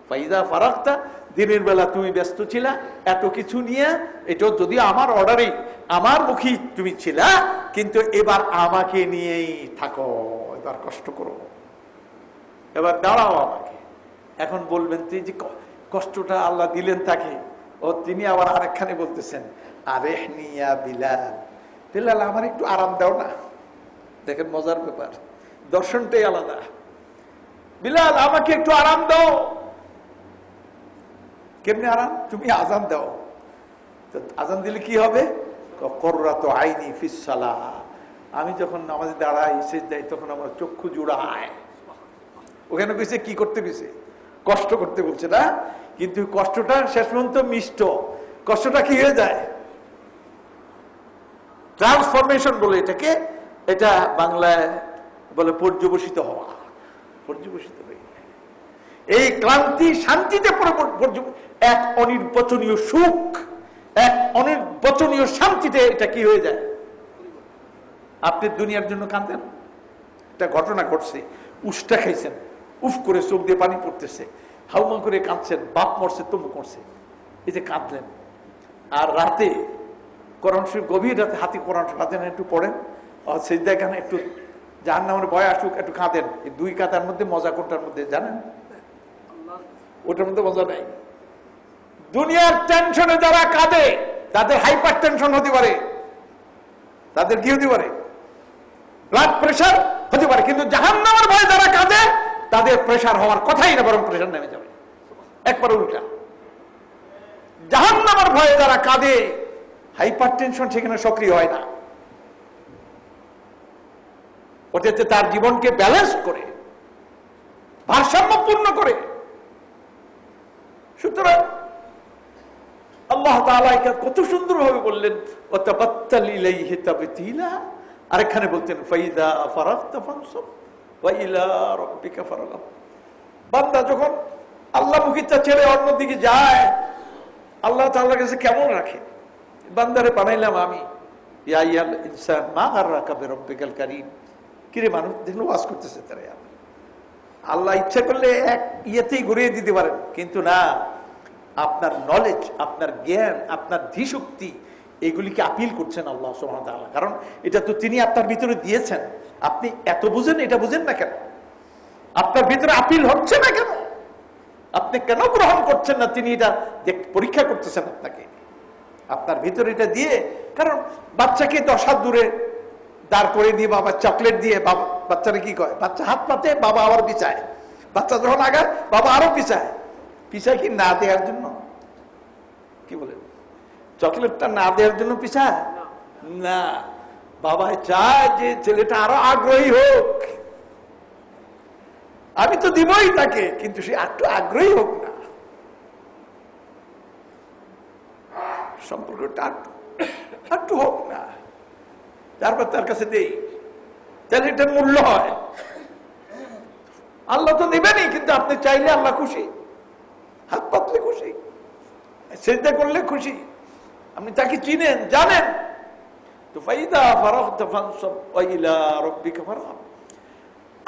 ফাইদা ফারাগতা, দিনের বেলা তুমি ব্যস্ত ছিলা এত কিছু নিয়ে, এটা যদিও আমার অর্ডারেই, আমার মুখী তুমি ছিলা, কিন্তু এবার আমাকে নিয়েই থাকো, এবার কষ্ট করো, এবার দাঁড়াও আমাকে। এখন বলবেন তুই যে কষ্টটা আল্লাহ দিলেন তাকে, ও তিনি আবার আরেকখানে বলতেছেন, আরেহনি ইয়া বিলাল, বিলাল আমার একটু আরাম দাও না। দেখেন মজার ব্যাপার, দর্শনটাই আলাদা। বিলাল আমাকে একটু আরাম দাও। কেমনে আরাম? তুমি আজান দাও। আজান দিলে কি হবে? কুররাতু আইনি ফিস সালাহ, আমি যখন নামাজে দাঁড়াই সিজদায়, তখন আমার চক্ষু জুড়ায়। ওখানে কইছে কি করতে গেছে? কষ্ট করতে বলছে না, কিন্তু কষ্টটা শেষ পর্যন্ত মিষ্ট। কষ্টটা কি হয়ে যায়? ট্রান্সফরমেশন বলে এটাকে, এটা বাংলায় বলে পর্যবসিত হওয়া। পর্যবসিত হয়ে এই ক্লান্তি শান্তিতে এক অনির্বচনীয় সুখ, এক অনির্বচনীয় শান্তিতে এটা কি হয়ে যায়? আপনি দুনিয়ার জন্য কাঁদেন, একটা ঘটনা ঘটছে, উষ্টা খাইছেন, উফ করে চোখ দিয়ে পানি পড়তেছে, হাউমা করে কাঁদছেন, বাপ মরছে তমুক মরছে, এই যে কাঁদলেন। আর রাতে কোরআন শরীফ, গভীর রাতে হাতে কোরআন শরীফ হাতে একটু পড়েন, সেই দেখানে একটু জাহান্নামের ভয় আসুক, একটু কাঁদেন। এই দুই কাঁদার মধ্যে মজা কোনটার মধ্যে জানেন? ওটার মধ্যে মজা নাই। দুনিয়ার টেনশনে যারা কাঁদে তাদের হাইপার টেনশন হতে পারে, তাদের কি হতে পারে? ব্লাড প্রেশার হতে পারে। কিন্তু জাহান্নামের ভয়ে যারা কাঁদে তাদের প্রেশার হওয়ার কথাই না, বরং প্রেশার নেমে যাবে। একবার উল্টা, জাহান্নামের ভয়ে যারা কাঁদে হাইপার টেনশন সেখানে সক্রিয় হয় না। ওটাতে তার জীবনকে ব্যালেন্স করে, ভারসাম্যপূর্ণ করে। সুতরাং আল্লাহ তাআলা কত সুন্দরভাবে বললেন, ওয়াতাবাত্তাল ইলাইহি তাবতিলা। আরেকখানে বলতেন, ফাইযা ফারাগতা ফানসব ওয়া ইলা রাব্বিকা ফারগাব। বান্দা যখন আল্লাহমুখীটা ছেড়ে অন্যদিকে যায়, আল্লাহ তাআলার কাছে কেমন রাখে? বান্দারে বানাইলাম আমি, ইয়া আইয়ুহাল ইনসান মা গাররাকা বিরাব্বিকাল কারীম। কিরে মানুষ, দেখলো ওয়াজ করতেছে তারা। আল্লাহ ইচ্ছা করলে এক ইয়েতেই ঘুরিয়ে দিতে পারেন, কিন্তু না, আপনার নলেজ, আপনার জ্ঞান, আপনার ধীশক্তি, এগুলিকে আপিল করছেন আল্লাহ সুবহানাহু ওয়া তাআলা। কারণ এটা তো তিনি আপনার ভিতরে দিয়েছেন। আপনি এত বুঝেন, এটা বুঝেন না কেন? আপনার ভিতরে আপিল হচ্ছে না কেন? আপনি কেন গ্রহণ করছেন না? তিনি এটা পরীক্ষা করতেছেন আপনাকে, আপনার ভিতরে এটা দিয়ে। কারণ বাচ্চাকে 10 হাত দূরে দাঁড় করে দিয়ে বাবা চকলেট দিয়ে, বাচ্চারা কি কয়? বাচ্চা হাত পাতে, বাবা আবার পিছায়। বাচ্চা যখন আগায়, বাবা আরো পিছায়। পিছায় কি না দেওয়ার জন্য? কি বলেন? চকলেটটা না দেওয়ার জন্য পিছায় না, বাবা চায় যে ছেলেটা আরো আগ্রহী হোক। আমি তো দিবই তাকে, কিন্তু সে একটু আগ্রহী হোক না, সম্পর্কটা একটু হোক না, তারপর তার কাছে দেই, তাহলে এটার মূল্য হয়। আল্লাহ তো নেবেনই, কিন্তু আপনি চাইলে আল্লাহ খুশি, হাত পাতলে খুশি, সেজদা করলে খুশি। আপনি তাকে চিনেন, জানেন। তো ফাইদা ফারাগতা ফানসব ওয়া ইলা রাব্বিকা ফারগাব,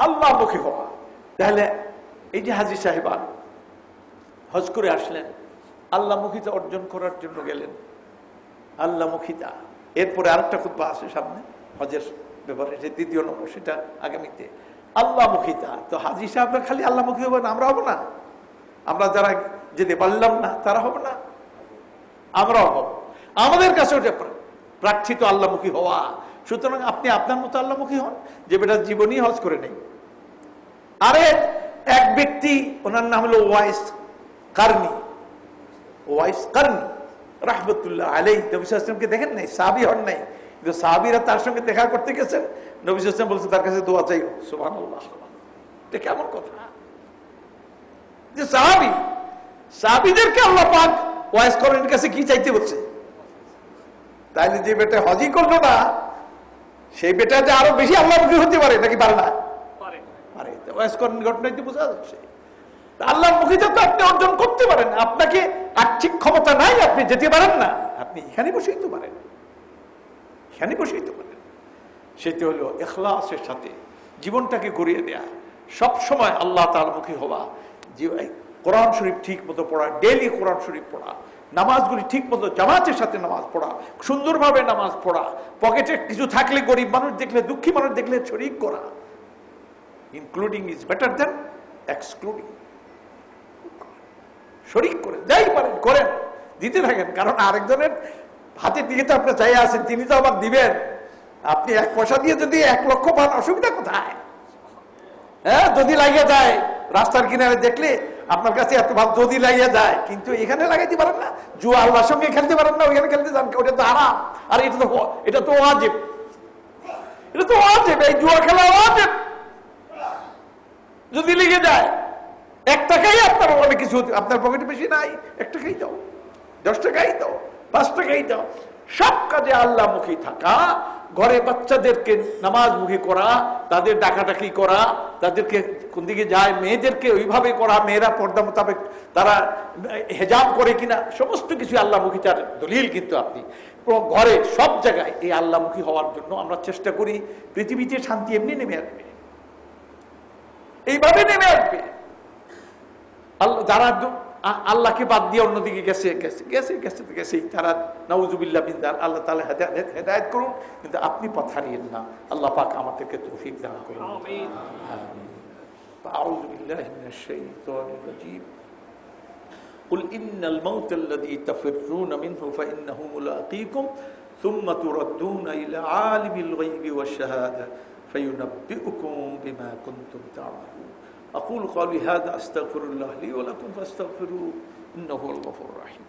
আল্লাহমুখী হওয়া। তাহলে এই যে হাজী সাহেবান হজ করে আসলেন, আল্লাহমুখিতা অর্জন করার জন্য গেলেন। আল্লাহমুখিতা, এরপরে আরেকটা খুতবা আছে সামনে হজের ব্যাপারে, যে 3য় নম্বর, সেটা আগামীতে। আল্লাহমুখিতা। তো হাজী সাহেবরা খালি আল্লাহমুখী হবেন, আমরা হব না? আমরা যারা যেতে পারলাম না তারা হব না? আমরাও হব। আমাদের কাছে ওটা প্রার্থিত আল্লাহমুখী হওয়া। সুতরাং আপনি আপনার মতো আল্লাহমুখী হন, যে বেটা জীবনই হজ করে নেই। আরে এক ব্যক্তি, ওনার নাম হলো ওয়াইস কারনি, ওয়াইস কারনি রাহমাতুল্লাহ আলাইহি। নবী সাল্লাল্লাহু আলাইহি ওয়াসাল্লামকে দেখেন নাই, সাহাবী হন নাই, কিন্তু সাহাবীরা তার সঙ্গে দেখা করতে গেছেন। নবী সাল্লাল্লাহু আলাইহি ওয়াসাল্লাম বলছে তার কাছে দোয়া চাইও। সুবহানাল্লাহ, এটা কেমন কথা? যে সাহাবী, সাহাবীদেরকে আল্লাহ পাক ওয়াইস কারনির কাছে কি চাইতে বলছে? তাইলে যে বেটা হজই করলো না, সেই বেটা যে আরো বেশি আল্লাহমুখী হতে পারে নাকি পারে না? পারে। ওয়াইস কারনির ঘটনাটি বোঝা যাচ্ছে। আল্লাহমুখীতা তো আপনি অর্জন করতে পারেন, আপনাকে আর্থিক ক্ষমতা নাই, আপনি যেতে পারেন না, আপনি এখানে বসেই তো পারেন, এখানে বসেই তো পারেন। সেটি হলো ইখলাসের সাথে জীবনটাকে গড়িয়ে দেয়া, সব সময় আল্লাহ তাআলামুখী হওয়া, কোরআন শরীফ ঠিক মতো পড়া, ডেইলি কোরআন শরীফ পড়া, নামাজগুলি ঠিক মতো জামাতের সাথে নামাজ পড়া, সুন্দরভাবে নামাজ পড়া, পকেটে কিছু থাকলে গরিব মানুষ দেখলে, দুঃখী মানুষ দেখলে শরীক করা। Including is better than excluding. শরীক করে যাই পারেন করেন, দিতে থাকেন। কারণ আরেকজনের হাতের দিকে তো আপনি চাই আছেন, তিনি তো আবার দিবেন। আপনি 1 পয়সা দিয়ে যদি 1 লক্ষ পান, অসুবিধা কোথায়? হ্যাঁ, যদি লাগিয়ে যায়, রাস্তার কিনারে দেখলে আপনার কাছে এত ভাব যদি লাগিয়ে যায়, কিন্তু এখানে লাগাইতে পারেন না। জুয়া আল্লাহর সঙ্গে খেলতে পারেন না, ওইখানে খেলতে যান, ওটা তো হারাম। আর এটা তো ওয়াজিব, এটা তো ওয়াজিব, এই জুয়া খেলা ওয়াজিব। যদি লেগে যায় 1 টাকাই আপনার অনেক কিছু, আপনার পকেটে বেশি নাই, 1 টাকাই দাও, 10 টাকাই দাও, 5 টাকাই দাও। সব কাজে আল্লাহমুখী থাকা, ঘরে বাচ্চাদেরকে নামাজমুখী করা, তাদের ডাকাডাকি করা, তাদেরকে কোন দিকে যায়, মেয়েদেরকে ওইভাবে করা, মেয়েরা পর্দা মোতাবেক তারা হেজাব করে কিনা, সমস্ত কিছু আল্লাহমুখীতার দলিল। কিন্তু আপনি ঘরে সব জায়গায় এই আল্লাহমুখী হওয়ার জন্য আমরা চেষ্টা করি। পৃথিবীতে শান্তি এমনি নেমে আসবে, এইভাবে নেমে আসবে। যারা আল্লাহকে বাদ দিয়ে অন্যদিকে গেছে তারা নাউজুবিল্লাহ মিন যালিক, আল্লাহ তাআলা হেদায়েত করুন। কিন্তু আপনি পথ হারিয়েন না, আল্লাহ পাক আমাদেরকে তৌফিক দান করুন। আমিন। আউযু বিল্লাহি মিনাশ শাইতানির রাজীম। কুল ইন্নাল মাউতা আল্লাযী তাফিররুনা মিনহু ফাইন্নাহু মুলাকীকুম সুম্মা তুরাদ্দুনা ইলা আলিমিল গায়বি ওয়াশ শাহাদা ফায়ুনাব্বিউকুম বিমা কুনতুম তা'মালুন। أقول قولي هذا أستغفر الله لي ولكم فاستغفروه إنه هو الغفور الرحيم.